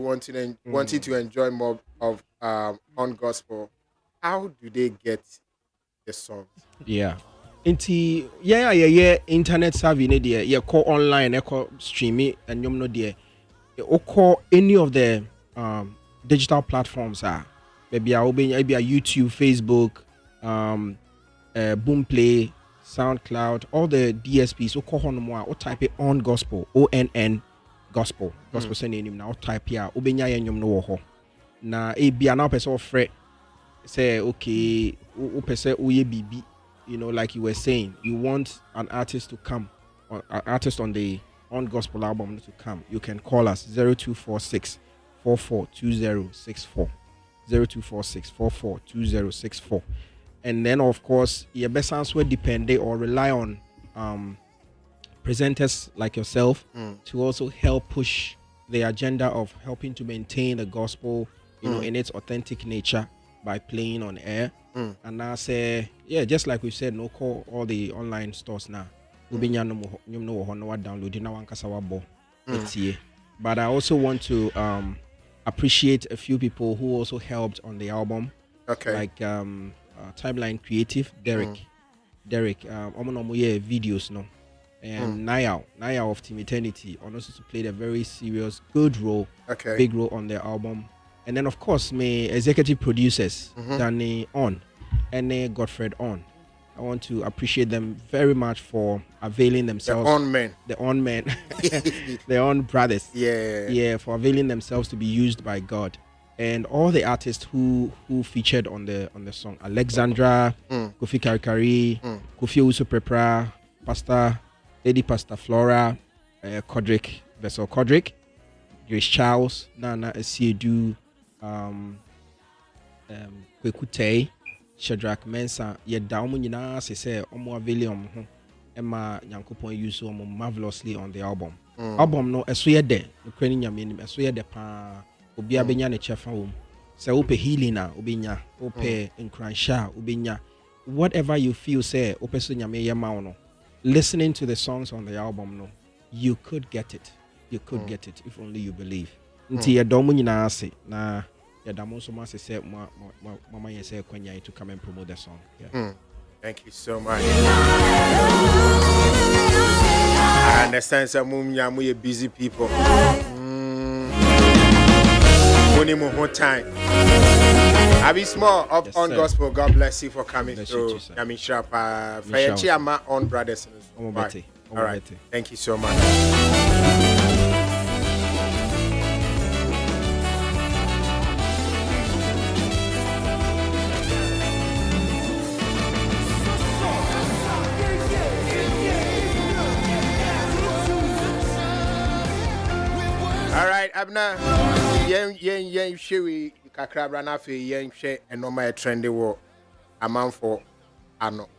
wanting to enjoy more of on gospel. How do they get the songs? Yeah. Yeah. Internet savvy ne there. Yeah, call online, call streaming, and no there. Or call any of the digital platforms maybe YouTube, Facebook, Boomplay, SoundCloud, all the DSPs. Or call or type it on gospel, ONN gospel sending him now type here. Obenya yenyom no ho. Na be an person of fret say okay, person uye bibi. Like you were saying, you want an artist to come, or an artist on the on gospel album to come. You can call us 0246 442064 0246 442064, and then of course your best answer depend or rely on presenters like yourself to also help push the agenda of helping to maintain the gospel in its authentic nature by playing on air. And I say just like we said, no, call all the online stores now. But I also want to appreciate a few people who also helped on the album. Okay. Like Timeline Creative, Derek. Derek. Omo yeah videos no. And Niall of Team Eternity, and also played a very serious, good role, big role on the album. And then of course, my executive producers, Danny On and Godfred On. I want to appreciate them very much for availing themselves. The On men, the On brothers. Yeah, for availing themselves to be used by God. And all the artists who featured on the song: Alexandra, Kofi Karikari, Kofi Uso Prepra, Lady Pastor Flora, Vessel Kodrick, Grace Charles, Nana Esiedu, Kwekutei, Shadrach Mensa. Ye daumu nyina se omo aveli omo Emma Nyankopon use omo marvelously on the album. Album no eso ye de, no krani nyame nim eso ye de pa. Obi abenya ne chefa wom. Se ope healing na obenya, ope enkransha obenya. Whatever you feel say ope so nyame ye ma no. Listening to the songs on the album, no, you could get it. You could get it if only you believe. Nti ya domu nyina ase na ya damo so ma say mama ye say kwanya to come and promote the song. Yeah. Thank you so much. I understand some you busy people. Only more time. I be small up Yes, on sir. gospel. God bless you for coming Bless through. you too, sir. I mean, sharp. Chiama on brothers. Omo Right. bete, omo All right. bete. Thank you so much. All right, Abna. Yen Shui Kakrabra Nafi, Yen She, and no my trendy war. A man for Ano.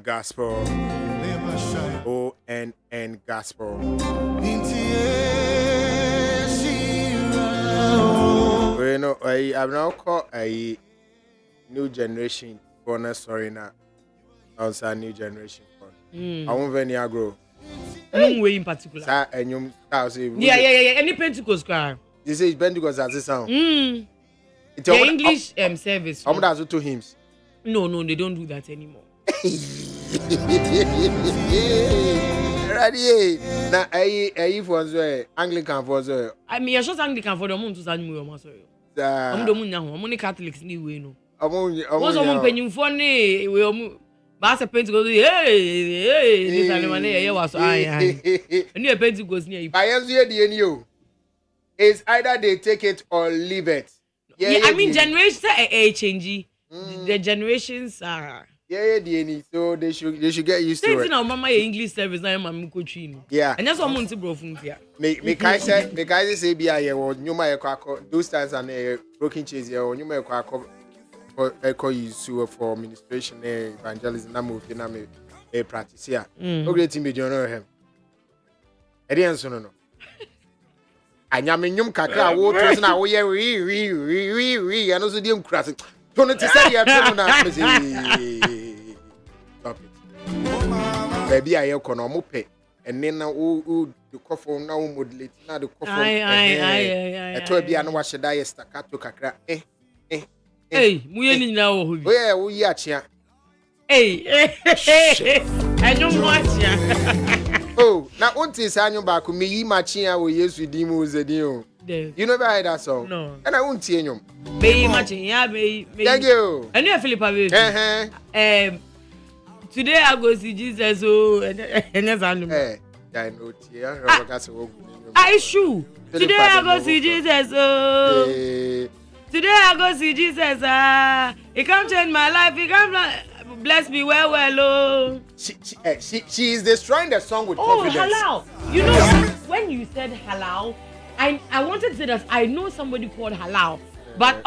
Gospel. ONN Gospel. You know, I've now called a new generation bonus story now. Also, new generation. I won't very agro. Way in particular. Sir, and you Yeah. Any Pentecost choir. This is Pentecost as a sound. The English service. How much to hymns? No, they don't do that anymore. Ready? Now, for Anglican for I mean, you're just Anglican for the moon to send me. I'm the moon now. I'm only Catholics anyway. No. What's on penny for me? Bass a Pentecost. Hey, this animal here was I. And you Pentecost near you. I am here, the new. It's either they take it or leave it. Yeah, I mean, generations are changing. The generations are Yeah, DNA. So they should get used to it. Say now, Mama, your English service, I am a coaching. Yeah. And that's what I'm to bro from here. Me guys say be a or Numa Equaco, those times and a broken cheese or Numa Equaco for use for administration, evangelism, and moving a practice here. No great team, you know him. I didn't know. I am in Yum Kaka, waters now, we and also the crossing. Don't say you have stop it. Baby, I economo pay. And then now, the coffin now modulate now the coffin. I told you, I know what should I staccato cacra. Hey, we know who. Where we are here. Hey, I don't watch ya. Oh, now, what is annual back with me? Machina will use with Demos a deal. You never heard that song? No. And I won't see you. Be matching, yeah, be. Thank you. And you, Philippa, today I go see Jesus. Oh, and yes, I know. I know. I shoot. Today I go see Jesus. Oh, today I go see Jesus. He can't change my life. He can't bless me well. Oh, she is destroying the song with confidence. Oh, halal. You know when you said halal, I wanted to say that I know somebody called halal. But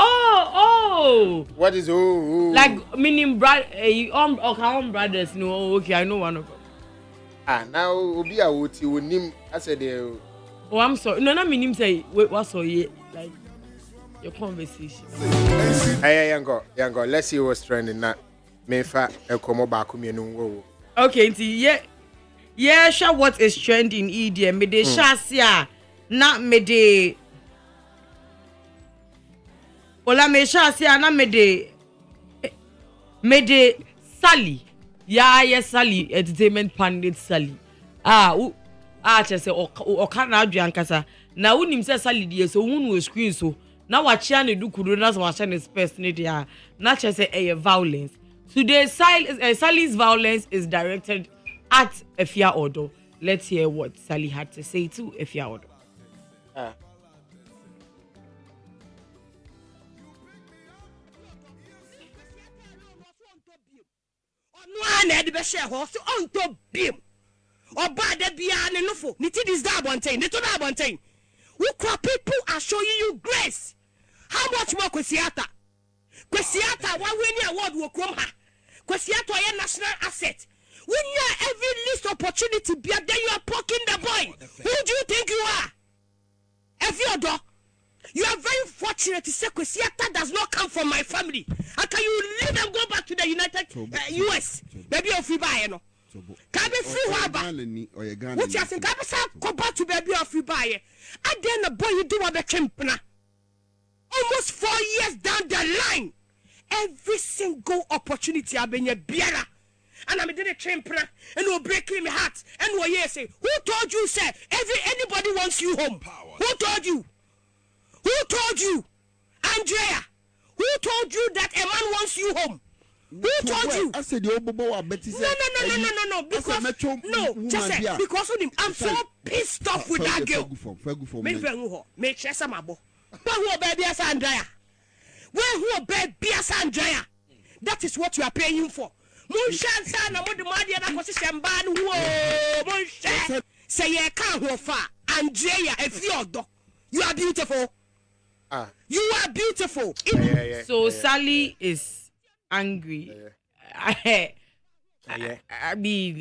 what is like meaning brothers? No, okay, I know one of them. Now Obi Awoti will name. I said, oh, I'm sorry. No, not meaning say what's all ye like your conversation. Hey, Yango, let's see what's trending now. Mefa ekomo ba kumie no wo. Okay, yeah, sure what is trending EDM me de shasia na me de Ola me shasia na me de Sally. Yeah, Sally entertainment pandit Sally. Chese o kana adwan kasa. Na wonim se Sally die so wonu screen so. Na wachia ne dukuru na so wachia ne space ne dia. Na chese violence. Today, Sally's violence is directed at Efia Odo. Let's hear what Sally had to say to Efia Odo. People are showing you grace. How much more Kwesiata? Kwesiata, why win your award will come? Kwesiata, a national asset. When you are every least opportunity, then you are poking the boy. Who do you think you are? Efiodo, you are very fortunate to say Kwesiata does not come from my family. How can you leave and go back to the United US? Baby of Ibaye no. Can be free waba. What you think? Can be say go back to baby of Ibaye. And then the boy you do what the chimpna. Almost 4 years down the line, every single opportunity I've been a biara. And I'm in a chimpna and will break my heart. And will you say, who told you, sir? Anybody wants you home? Power. Who told you? Who told you? Andrea, who told you that a man wants you home? Who told you? I said, no. Because because of him, I'm so pissed off with that girl. Make sure some abo. Where baby Andrea? Where baby Andrea? That is what you are paying for. Munshan sana mo de madi na position ban wo. Munshan say you can't go far. Andrea, Efiodo, you are beautiful. You are beautiful. So Sally is angry. I mean,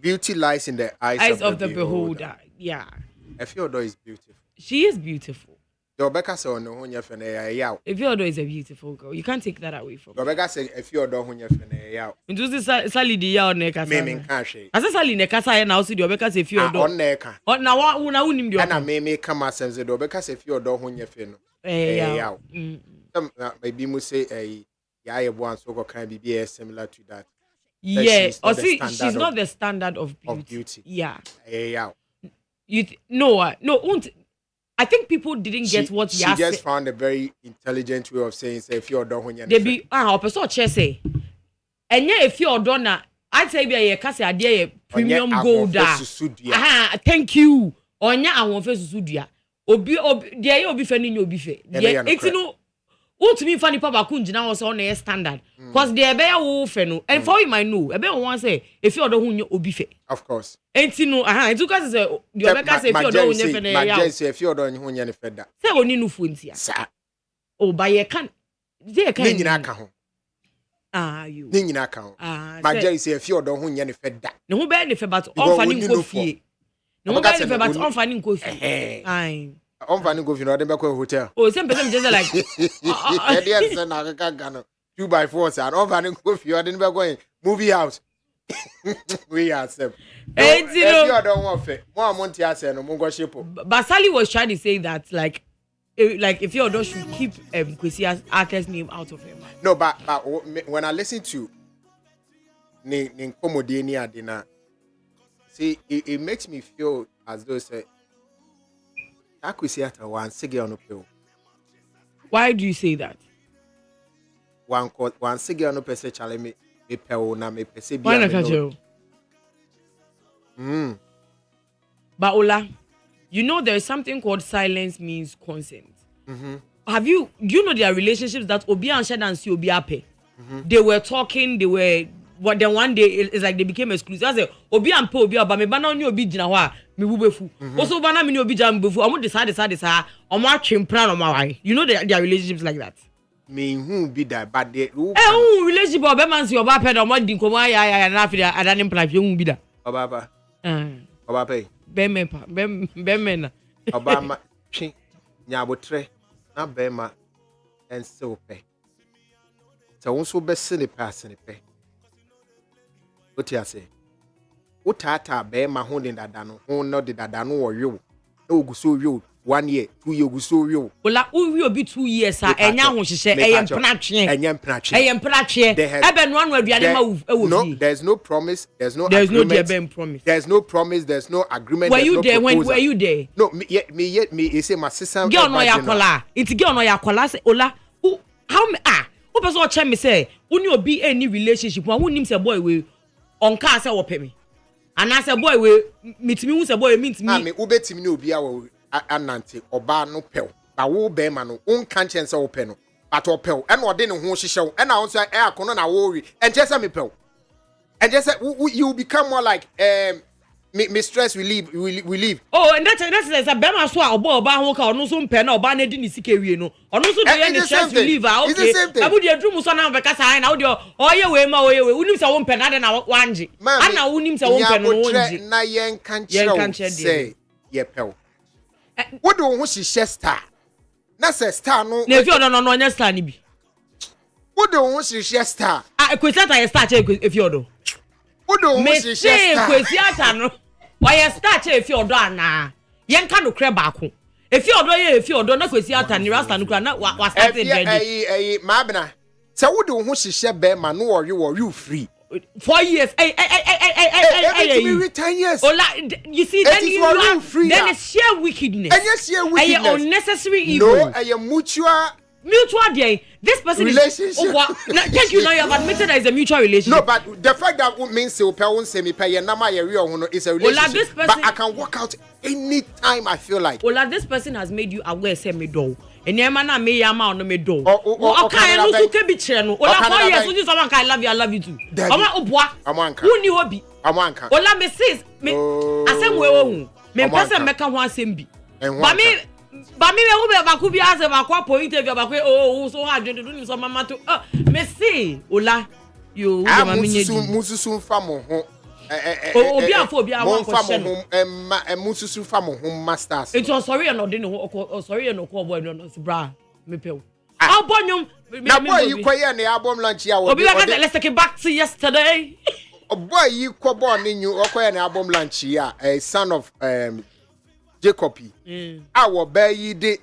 beauty lies in the eyes of the beholder. Yeah. Efiodo is beautiful. She is beautiful. Efiodo is a beautiful girl. You can't take that away from her. Into Sally the yaw neck. I said Sally Necasa and I'll see the Obeka say Efiodo. On neck. Or now one wouldn't do. And I may come as the Obeka say Efiodo when you're fin. Maybe you say a Yaya one so can be similar to that. Yeah, or see, she's not the standard of beauty. Yeah. No, I think people didn't get what she just found a very intelligent way of saying say if you're done when you're they be person say and yeah if you're done I say be a case idea premium gold thank you onya awon fe susudua obi there obi fe ni obi fe it's no want to me funny papa kunjina was on a standard because they be wo fe no and for you might know e be one say if you odo hu obi fe of course enti no it because say the obeka say if you odo hu fe na ya ma say if you odo hu nya fe da say oni no fu ntia sa o ba ye kan they kan ni nyina ka ho you ni nyina ka ho ma say if you odo hu nya fe da ne ho be ne fe but on fani nko fie ne ho be ne fe but on fani nko fie ai on fani go fino dem be ko hotel oh same person just like dey say na ka no 2x4 and on fani go fio dem be go movie house we are same if you don't want fe mo amonti ase no mo go shepo Basali was trying to say that like if you don't should keep Kwesi's artist name out of him. No, but when I listen to ni komodi ni adina, see it makes me feel as though say Kwesi ata wan sige ono pe. Why do you say that? Wan sige ono pe se chale me pe o na me pe se Why not? But Ola, you know there is something called silence means consent. Do you know their relationships that Obi and Shad and Obi Ape? They were talking, but then one day it's like they became exclusive. I say Obi and Obi Aba me bana oni Obi jina wa me bubefu. Also bana me ni Obi jina bubefu. Omo decide. Omo chimpran omo why. You know their relationships like that. Me who be that but they relationship Obi man si Oba Ape da omo din komo ya na afi adanim plan fi hu bi da. Oba Ape. Bemena. Obama twi nyabotre na bema ense ope. So wonso be se ne pass ne pe. What you say? Utata bema ho de dada no ho no de dada no wo yo. E oguso yo 1 year, 2 year oguso yo. Ola uwi obi 2 years enya ho hyehyɛ eyem pratwe ebe no anu aduane ma wo. No, there's no promise, there's no agreement. Promise. There's no promise, there's no agreement. Were you there when were you there? No, me say my sister girl no yakola. It's girl no yakola say Ola how me who person check me say uni obi any relationship one who nim say boy we on car say wo pe me. And I say boy we mitimi hu say boy meet me. Me ubetimi na obi awo anante oba no pel ba wo be ma no on kan chen se wo pe no but opel e no de ne ho hyehyew e na won so e akono na wo wi and just say me pel and just say you become more like me stress we leave. Oh, and that's a bema so oba ho ka ono so mpe na oba na di ni sika wie no ono so do ye stress relief okay abu de adrum so na mfeka sai na wo de oye we ma oye we unim se wo mpe na de na wanje ana unim se wo mpe no wanje na yen kan chiro say ye pel wo do ho hyehyɛ star na say star no na fi odo no nya star ni bi wo do ho hyehyɛ star Kwesi ata ye star che efi odo wo do ho hyehyɛ star Kwesi ata no why star che efi odo ana yen ka no kre baako efi odo ye efi odo na Kwesi ata ni rasta no kra na wa start dey ma bena say wo do ho hyehyɛ be ma no wo you free 4 years. Hey. 10 years. Ola, you see, then you are free. Then it's sheer wickedness. And yes, sheer wickedness. And unnecessary evil. No, and mutual day. This person relationship. Thank you. Now you have admitted that it's a mutual relationship. No, but the fact that would mean so won't say me pay your number is a relationship. Ola, this person, but I can walk out anytime I feel like. Ola, this person has made you aware. Say me do. And your man me yama on me do. Okay, no so can be channel. Ola, 4 years. So someone can I love you too. Who ni hobby? Ola me says me. Asem we wo. Me person make ho asem bi. But me who be baku bi ase baku point interview baku so hard do ni so mama to me say Ola you mususu fa mo ho obi afo obi awon ko she no mususu fa mo ho masters it was sorry no dey no sorry no call boy no bra me pe abonyum na boy you kwaye na album launch ya obi let's take it back to yesterday boy you kwa boy ni new kwaye na album launch ya a son of Jacob our bayi de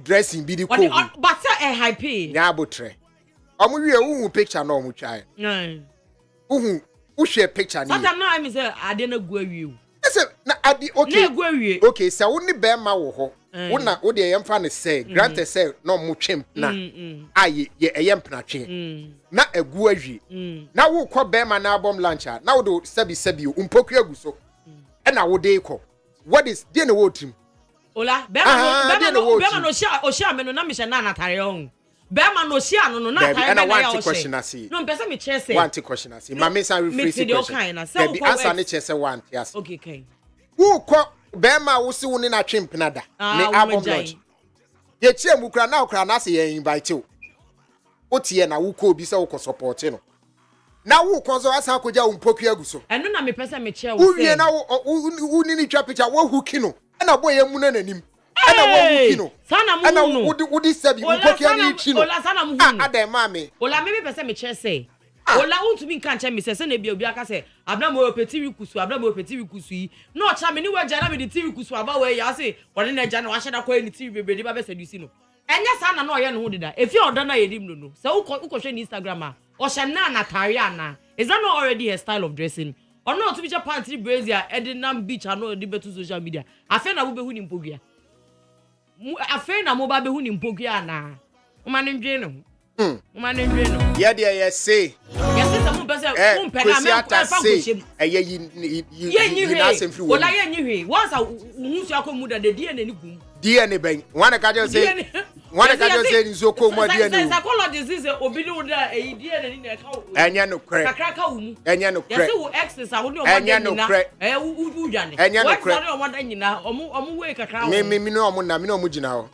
dressing be the cool but say hype nya botre omo wie uhu picture na omo twae uhu share picture ni sometimes now I say ade na gu awie say na ade okay na gu awie okay say wo ni be ma wo ho wo na wo de yemfa ne say grant say na omo twem na aye ye yempna twe na agu awie na wo kɔ be ma na album launcher na wo do sabi umpoku agu so e na wo de kɔ what is dey na wo trim Ola be ma no share me no na me she na natare on Bema no share no na time na na one question I see. No, person me chese. One question I see. Mama say rephrase question. Baby answer ne chese one yes. Okay, okay. Who ko bema wo se wo ne na twempena da. Ne album launch. Ye chie mu kra na say ye invite you. Otie na wo ko bi say wo ko support no. Na wo ko so asa akogya wo mpokua guso. Eno na me person me che wo say. Wo wie na wo ni twa picture wo huki no. Na boy mu na nanim. Ana wo huki no. Sana mu ana no. Wodi sabi mpokua ni chi no. Ola sana mu no. Ada mama. Ola me person me che say. Ola untumi nka nche me say na bia obi aka say abna mo opeti wikusu yi. No cha me ni wa jana me di TV kusu aba we ya say wone na jana wa hyeda kwa ni TV bebe ba be sedusi no. Enye sana na oye no ho deda. Efi oda na yedim no no. Se ukọ ni Instagram a o hye na tare ana. Is that not already her style of dressing? Or not to be a panty brazier, Edinam Beach, I know the better social media. I feel I will be winning Pogia. I feel I will be winning Pogia now. Man in Jeno. Man in Jeno. Yeah, dear, yes, say. Yes, some person won't pay well, I knew once I use your commuter, the DNA. DNA bank. One I can say. One I can say is so cool, my dear. Psychologist is a obido there, a dear in a cow. And you know, crack. And you know, crack. Access, I would know. And you know, crack. And you know, crack. I want any now, or wake a crown. Me no Mujina.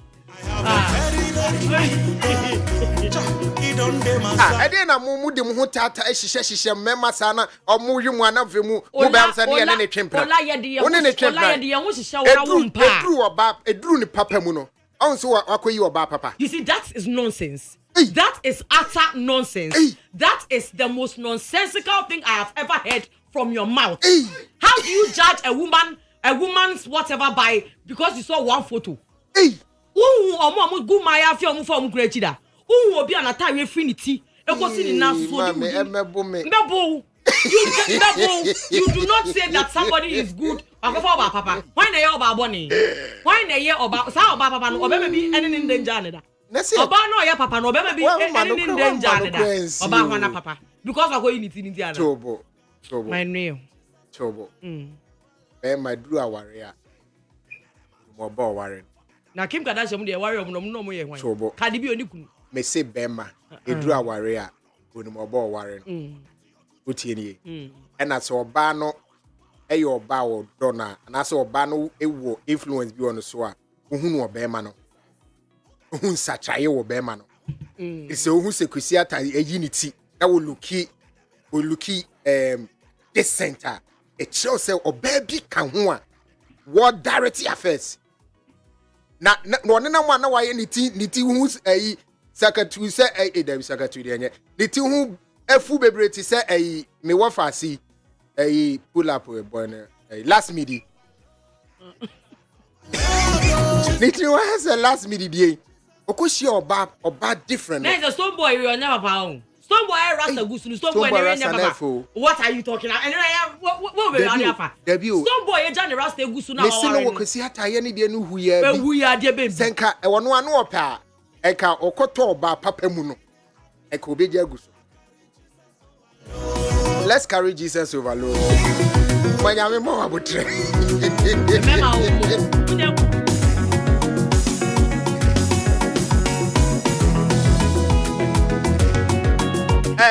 I didn't know Mudim Hutata, she member sana, or Mujumana Vimu, Mubam Sani and any champion. One in a champion, which is show a drew in Papa Muno. Also, you about Papa. You see, that is nonsense. That is utter nonsense. That is the most nonsensical thing I have ever heard from your mouth. How do you judge a woman's whatever by because you saw one photo? Go my film from Grechida. Will be an attack infinity. You do not say that somebody is good. Papa. Why na you about Bonnie? Why na you about Papa no be any in danger? Oba no ya papa no be any in danger. Oba wana papa. Because I go in it in Indiana. Chobo. My name. Chobo. My drew a warrior. Mo bo warrior. Na Kim Kardashian dey warrior no ye hwan. Chobo. Cardi B oniku. Me say Bema. E drew a warrior. Oni mo bo warrior. Utie ni. And as oba no eyo oba wo dona and as oba no ewo influence bi on so a ohunu oba no ohun sachaye wo Bema no ise ohun sekwesi ata eyiniti na wo luki this center e show say oba bi kan ho a what direct affairs na no ne na mo na waye niti hu secretary say there secretary dey niti hu efu bebreti say me wo fasi pull up a boy last midi. Niti wa has a last midi day. Okoshi oba different. There is a stone boy we never found. Stone boy rasta gusu stone boy never. What are you talking about? And what we are afa. Stone boy e jani rasta gusu na. Me say no wokosi ataye ne de no huya bi. Huya de be. Senka e wono anu opa. Eka okoto oba papa mu no. Eka obeji agusu. Let's carry Jesus over, Lord. When I'm more about it.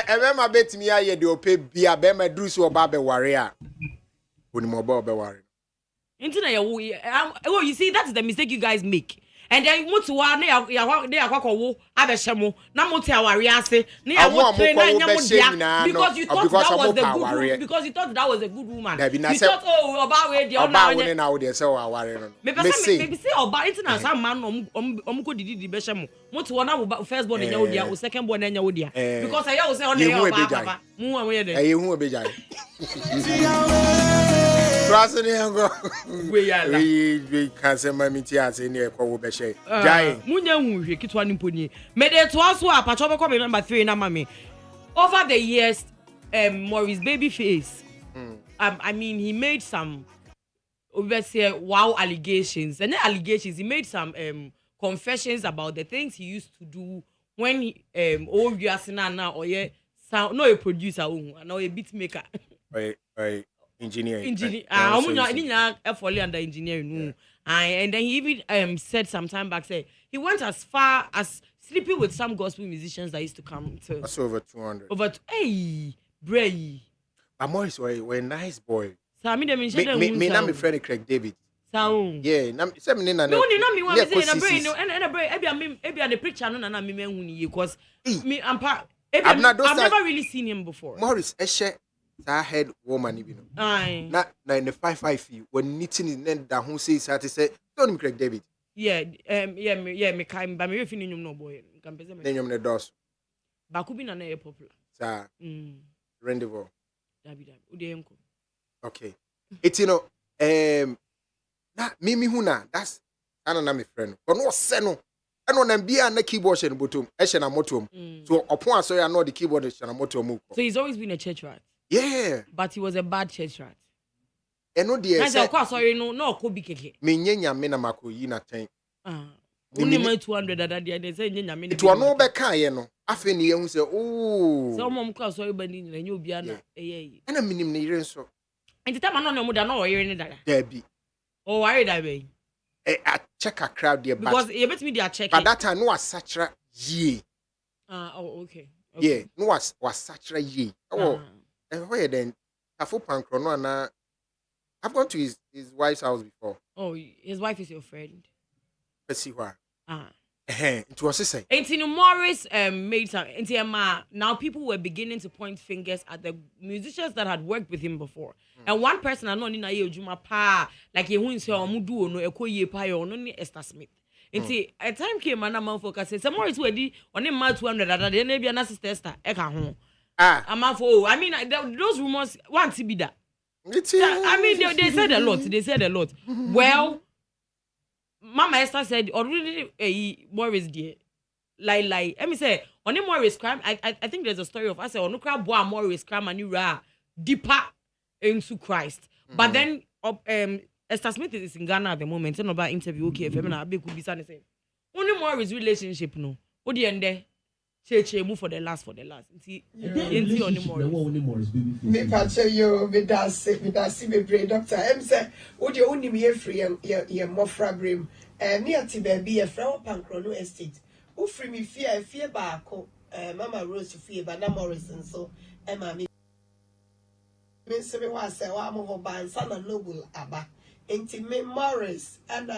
Remember, bet me, I do pay be a bema drusu or babe warrior. When more babe warrior. You see, that's the mistake you guys make. And then what to one they are kwako abeshemo na mote awariase na ya wo train na nya because you thought that was the good because you thought that was a good woman. You thought oba we dey na wo dey say aware no. Me say oba internet some man no ko didi beshemo mote one na first born nya wo dia o second born nya wo dia because I will say on the oba papa mu wa we dey. Hu obejai. We can say my mitias in here kwa ubeshe. Jai. Munya hwe kitwa ni mponi. Me dey to aso apacho be come number 3 na mama. Over the years Maurice Babyface. I mean he made some obviously wow allegations. And the allegations he made some confessions about the things he used to do when he na or sound no a producer no a beat maker. Engineering. Fully under engineering. And then he even said some time back, say he went as far as sleeping with some gospel musicians that used to come to. That's over 200. Hey, Bray. But Morris was a nice boy. So I mean, me not my friend Craig David. Sound. Yeah, na say me na. No, me want to say na brain no, and brain. Maybe the picture no na me huni because me I've never really seen him before. Morris, Eshe, that head woman, you know. Aye. Not in the 5-5 when knitting in then that who says that say, don't Craig David. Yeah, me kind, but me refini no boy. Then you're the doors. Bakubi na na popular. Sir. Rendezvous. Dabi. Okay. It's na mimi huna that's na my friend. But no seno. I know them be na keyboard and bottom. Eshe na motom. So upon so I know the keyboard is na motom. So he's always been a church rat. Yeah. But he was a bad church rat. No dear. Sorry, no, could be keke. Me nyenya me na mako yi na ten. Only my 200 that they say nyenya me. It was no be kan ye no. Afi ne hu say oh. So mom kwa sorry bani na nyu bia na eh. Na minim ne yire so. Enti time no mu da na o yire ne dada. There be. Oh, why that be? I check a crowd there because you bet me they are checking. But that time no was satra ye. Okay. Yeah, no was satra ye. Oh. And where then? Afo pankro no na. I've gone to his wife's house before. Oh, his wife is your friend. Let's see why. It was the same. And Morris made some. Now people were beginning to point fingers at the musicians that had worked with him before. And one person I know ni na ye ojuma pa like he who say omudu no ekoye pa yo no ni Esther Smith. Nti a time came and man focus say Morris wedi on him 200 that dey na bia na sister Esther e ka ho. I mean those rumors want to be that. I mean they said a lot. They said a lot. Well, Mama Esther said already Morris dear. Like let me say on him Morris crime I think there's a story of I say on crab boy Morris crime and you ra deeper into Christ. But then Esther Smith is in Ghana at the moment. It's not about interview okay if I be could be saying only Morris relationship no. What the end there? Che move for the last. See only Morris. Me pache yo me dasi me brain doctor. Say what you only me free ye mofra brim. Near ti baby ye from Pankrono estate. Who free me fear baako. Mama Rose fear but na Morris and so Emma me se me wa say wa mo ban sana noble aba. Enti me Morris and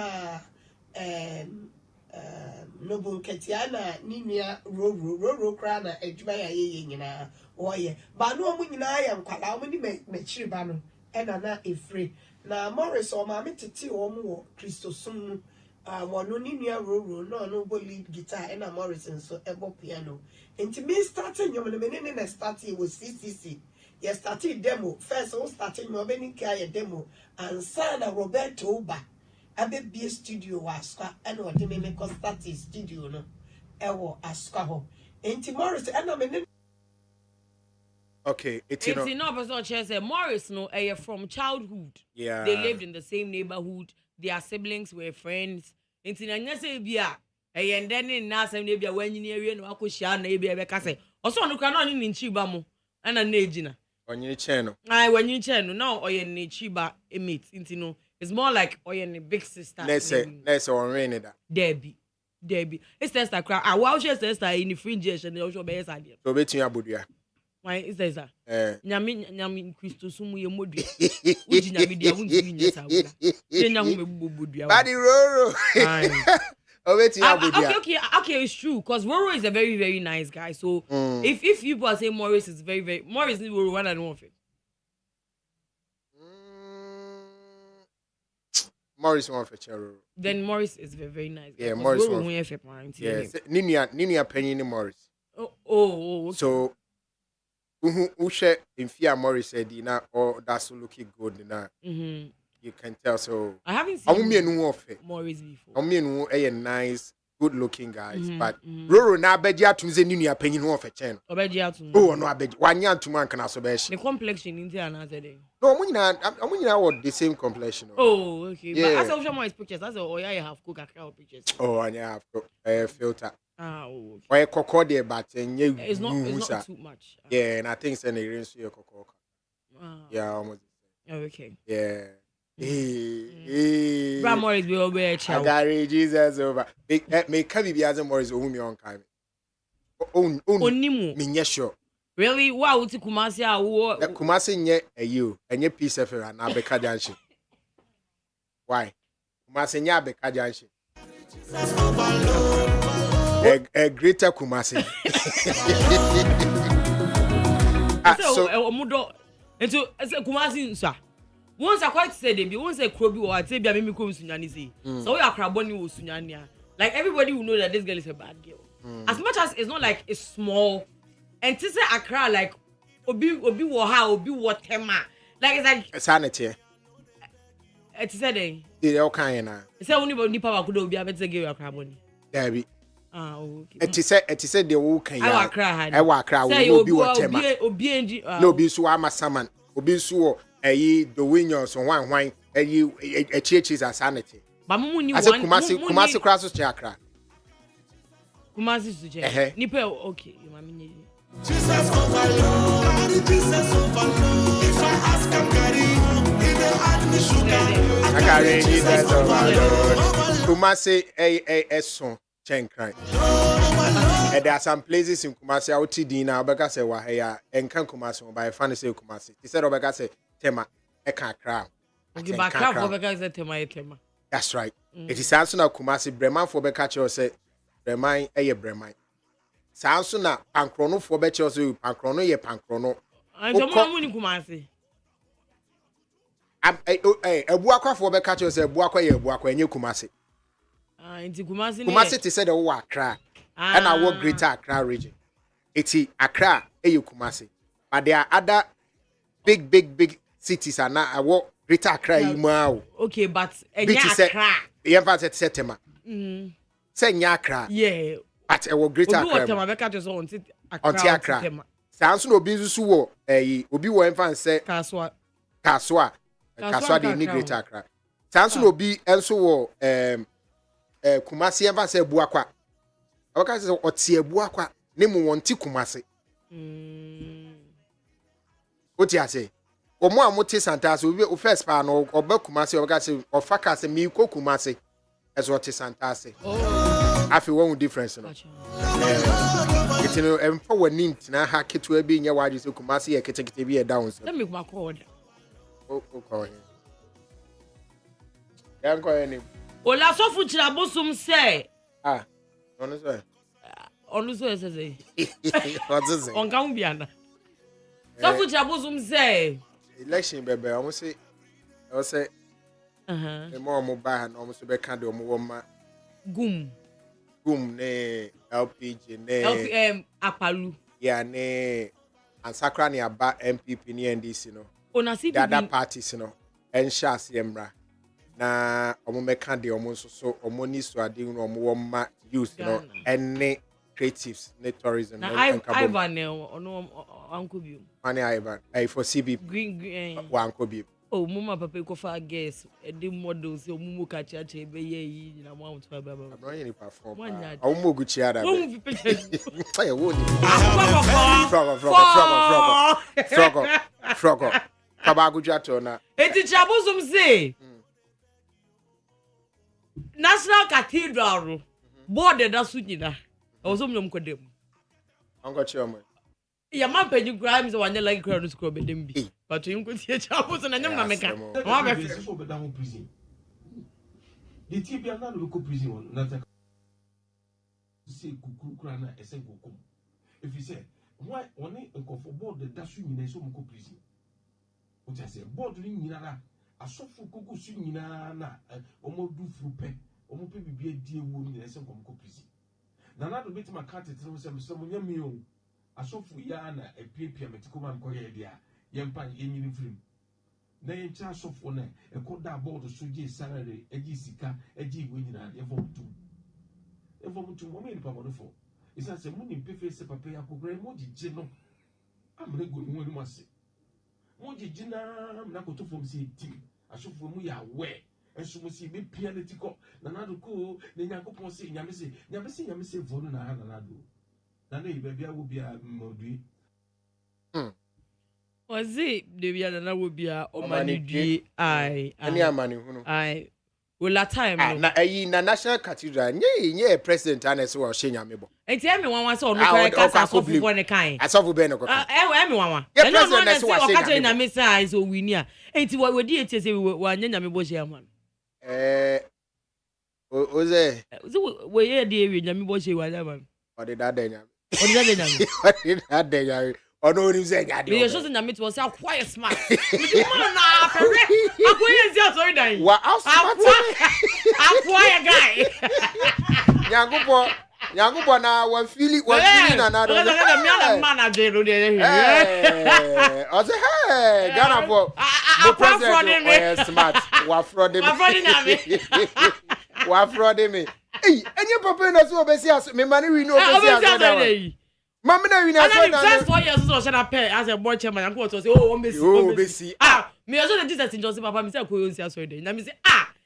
noble Ketiana ninia ro krana edwuma ya ye nyina oye ba no mu nyina ya nkwala mu ni mechiri ba no e na efre na Morris o ma metete o mu wo Christosum wono ninia ro no bo lead guitar e na Morris nso ebo piano enti me starting nyom no me na starting was CCC ye started demo first o starting nyom be ni kai demo and sana Roberto Uba abe be studio wa aska and what me make start studio no ewo aska ho enti Morris and me okay it's no person say Morris no from childhood they lived in the same neighborhood their siblings were friends enti na nya say bia ndene na asem na bia wanyini awie no akohia na bia be ka say oso no kra na onye nchi ba mo ana na ejina wanyini cheno wanyini cheno na oye ne chiba emit enti no it's more like oye big sister. Let's say on rain that. Debbie. It's sister cry. Wow, she sister in the fringe and the show be idea. So bet you abudia. Why is that? Nyami Christo sumu ye modu. Uji nyami dia wunti nyesa wula. Ye nyamu me bubudia. Badi Roro. Okay, it's true because Roro is a very, very nice guy. So if people say Morris is very, very Morris is Roro one and one of it. Morris one for Chero. Then Morris is very, very nice. Yeah, Morris one. Yes, Ninia penny Morris. Oh. Okay. So, who share in fear Morris said, or that's looking good na. You can tell. So I haven't seen Morris before. I mean, a nice, good-looking guys, but Roro na bedia to the Ninia penny one for Chen. Oh no, I bet 1 year 2 months can also be. The complexion in there another day. No, I'm going the same complexion. Oh, okay. Yeah. But as I show my pictures, that's all. Yeah, you have cook a crowd pictures. Oh, and you have filter. Okay. Or a cocoa there, but it's not too much. Yeah, and I think it's an erase your cocoa. Yeah, almost. Okay. Yeah. Bra Morris be over chow. Agari Jesus over. Make Kabi Biaza Morris Umi on Kai. Onimu. Minya sure. Really? Wow, uti Kumasi a wo. Kumasi nye you and your piece of and Abeka Janshi. Why? Kumasi nya Abeka Janshi. A greater Kumasi. So omudo into Kumasi sir. Once I quite said they be once a croby or I say be a mimico sunyani say. So we are craboni with sunyania. Like everybody will know that this girl is a bad girl. As much as it's not like it's small and to say Accra like obi woha obi wotema. Like it's like sanity. It's said They all kind na. It's only about nipa wakudo obi abete give Accra money. Debbie. Okay. It said the whole can I Accra. I wa Accra will be wotema. Obi no be so ama saman. Obi so the winners so one a church is a sanity. But mumu ni one. I said Kumasi crosses Accra. Kumasi suje. Nipe okay, you mami. Jesus overload, Jesus overload. If I ask I'm carry, in the heart me sugar. I carry Jesus overload. Kumasi a son chenkran. And there are some places in Kumasi out Dina Obeka say wahaya and can Kumasi by fancy Kumasi. He said Obeka say tema e can crown. Okay, but crap Obeka say tema. That's right. It is also now Kumasi Breman for Obeka say Breman Breman. Sounds na pankrono for better so pankrono ye pankrono. And someone muni Kumasi. Buakwa for Beka say Buakwa ye Buakwa nye Kumasi. Into Kumasi. Kumasi te said o Accra. And I work Greater Accra region. It's Accra Kumasi. But there are other big cities and now I work Greater Accra Imao. Okay, but Accra. The emphasis Setema. Say Accra. Yeah. But I work Greater Accra. On Accra. Sounds no business wo obi wo emfa say Kaswa de ni Greater Accra. Sounds no bi enso wo Kumasi emfa say Buakwa. Oka say otie Buakwa ne mu wonti Kumasi. Oti ase. Omo amote Santa so o first pa no oba Kumasi oka say ofaka say mi ko Kumasi ezo ote Santa say. Afi one difference no. It's no emfa wani ntina ha keto abi nya waje say Kumasi ye ketekete bi e down so. Let me come call. O call him. Yan call him. Ola so fu chira bosum say. Ono so. Onu so say. What is it? On kan biana. So fu chira bosum say. Election bebe almost say I say the more mo ba na almost be kan de mo wo ma gum ne LPG ne LPM Akpalu. Yeah ne ansakra ne aba MPP ne NDC no. Ona CPP. The other parties no. Ensha siemra. Na omo meka de omo so omo ni so ade no omo wo ma use no ene creatives ne tourism na Ivan ono anko bi mani Ivan for CB green wa anko bi oh mama papa ko fa guess e de models o mumu ka cha cha be ye yi na mo amto ba ba no yin perform o mo guchi ada be o mu picture say wo ni frog kaba guchi ato na eti chabuzum say National Cathedral board da su nyina ozo mnyom kodem ango chioma ya mampany crime so wanya like crowd school bedem bi but you go tie chabuzo na nyam na meka wa be fi so be down prison the tibia na no go prison na ta say kukura na ese gokom if you say why one nkofo board da su nyina so mko prison o ti say board ni nyina na asofo kogo su nyina na omo du frupe omo pe bibia die wo ni ese nkomko prison na do betima carte tinu se mo nyame o asofo ya na epiepia metikoma nko ye dia yempa yenyini film na yencha asofo na ekoda board so je salary eji sika eji we nyina evom tu mo me ni papa do fo isa se mo ni pefe se papa ya kokore mo jije no amre go ni mo ase mo jije na na ko to fo se tim asofo mu ya we enso mo si be pia na tiko na do ko na nyakopon se nyame se vonu na na do na no ibebia wo bia modui Was it the other would be a Omani I any amani I will at time na national cathedral nye president and so shenya mebo and tell me one so no cast for one kind asofu be no koka everyone yeah president so shenya na me say so we near enti we di etie say we anya me bo share man oze we ye di we nya me bo share wa man o de that nya o de that nya o de that nya ono ni say nya de me so say nya me to say quiet smart me man na pere akoye nsi asori dan wa smart quiet guy Nyagubo na wa fili na na do. Me na manager no dey here. O say hey, Ghana for president smart. Wa fraud me. Wa fraud me. Hey, enye papa na so obesi aso me mani wi no obesi aso. Mama na wi na so na. First 4 years so share pay as a board chairman and go to say oh obesi. Me also the Jesus in Joseph papa me say ko yo nsi aso dey. Na me say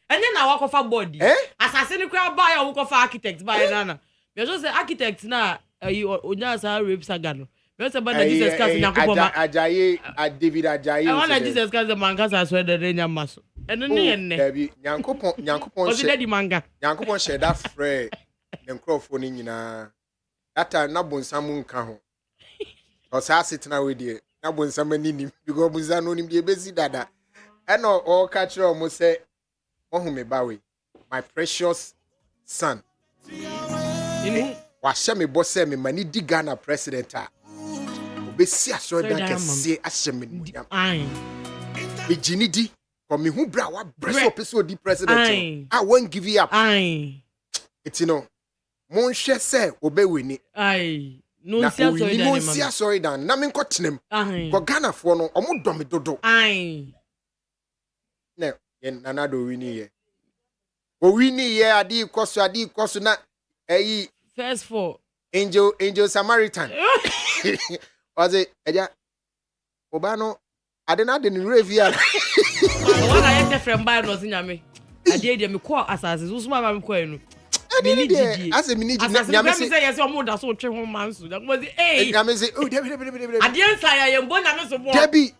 enye na wa ko fa board. Asase ni kwa buy o ko fa architect buy na. Me just say architect na onya sa rape saga no. Me say bana Jesus cast Nyankopoma. Ajaye David Ajaye. I want Jesus cast the manga sa so dey nya maso. Eno ni enne. David Nyankopon share. Odi manga. Nyankopon share that free the microphone ni nyina. That time na bonsam nka ho. O sa sitna we dey. Na bonsam ani nim because bonsam no nim dey bezi dada. Eno o ka kire o mo say ohu me bawe. My precious son. Washe me boss me mani di Ghana president a obesi aso da kese ahye me ndia me gini di ko me hu bra wa breso peso di president I won't give you up it's no mon hwe se obeweni no si aso da na me nkotenem ko Ghana fo no omo do me dodo ne yen nana do wini ye o wini ye adi koso na first 4 angel Samaritan was it eja obano adena de ni revia one I get from buy no nyame ade de me call asase so suma ba me call enu mini di as a mini di nyame say yes o mo da so twe ho man so that was nyame say oh debi ade nsa ya ye mbo nyame so bo debi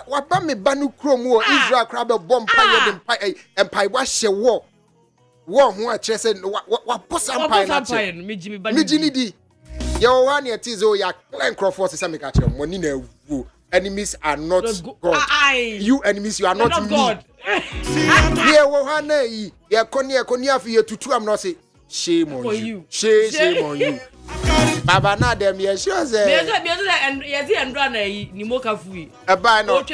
wa ba me ba no krom wo Israel kra be bomb pa ye dem empire wa hye wo who a chese wa posa empire na che me gini di yo one ye tizo ya clan Crawford say me ka che money na wu enemies are not God. You enemies you are not God. Here wo ha na yi ye koni afi ye tutu am no say shame on you. Shame on you. Baba na dem ye sure say me and ye see andra na yi ni moka fu yi e ba no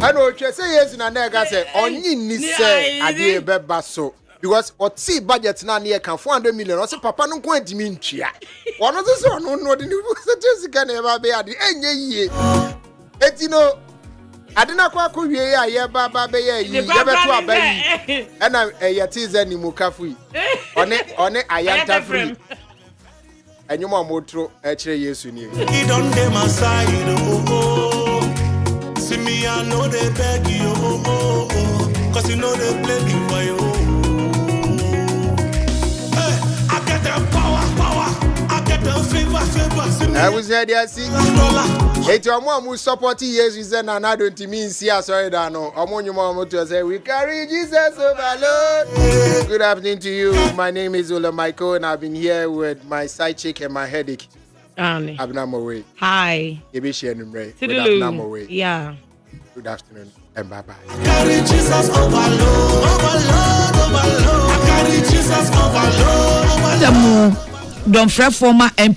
I know say yes na nega say onyi ni say ade beba so because what see budget na near can 400 million o say papa no ko adimi ntwia wono so so no de ni say sika na e ba be ade enye yie etino ade na kwa wie ya ye baba be ye yi ye beto abayi e na ye tize ni mukafu yi one ayanta free enyuma amotro e kire Yesu ni he don dey my side see me I know they beg you cause you know they play me for you hey I get the power I get the favor I was there there see it omo support Jesus say na na don't mean see sorry da no omo nyuma omo to say we carry Jesus over Lord. Good afternoon to you. My name is Ola Michael and I've been here with my side chick and my headache. Abnamaway. Hi. Abnamaway. Yeah. Good afternoon and bye-bye. I carry Jesus over Lord. I carry Jesus over Lord. Don't fret former MP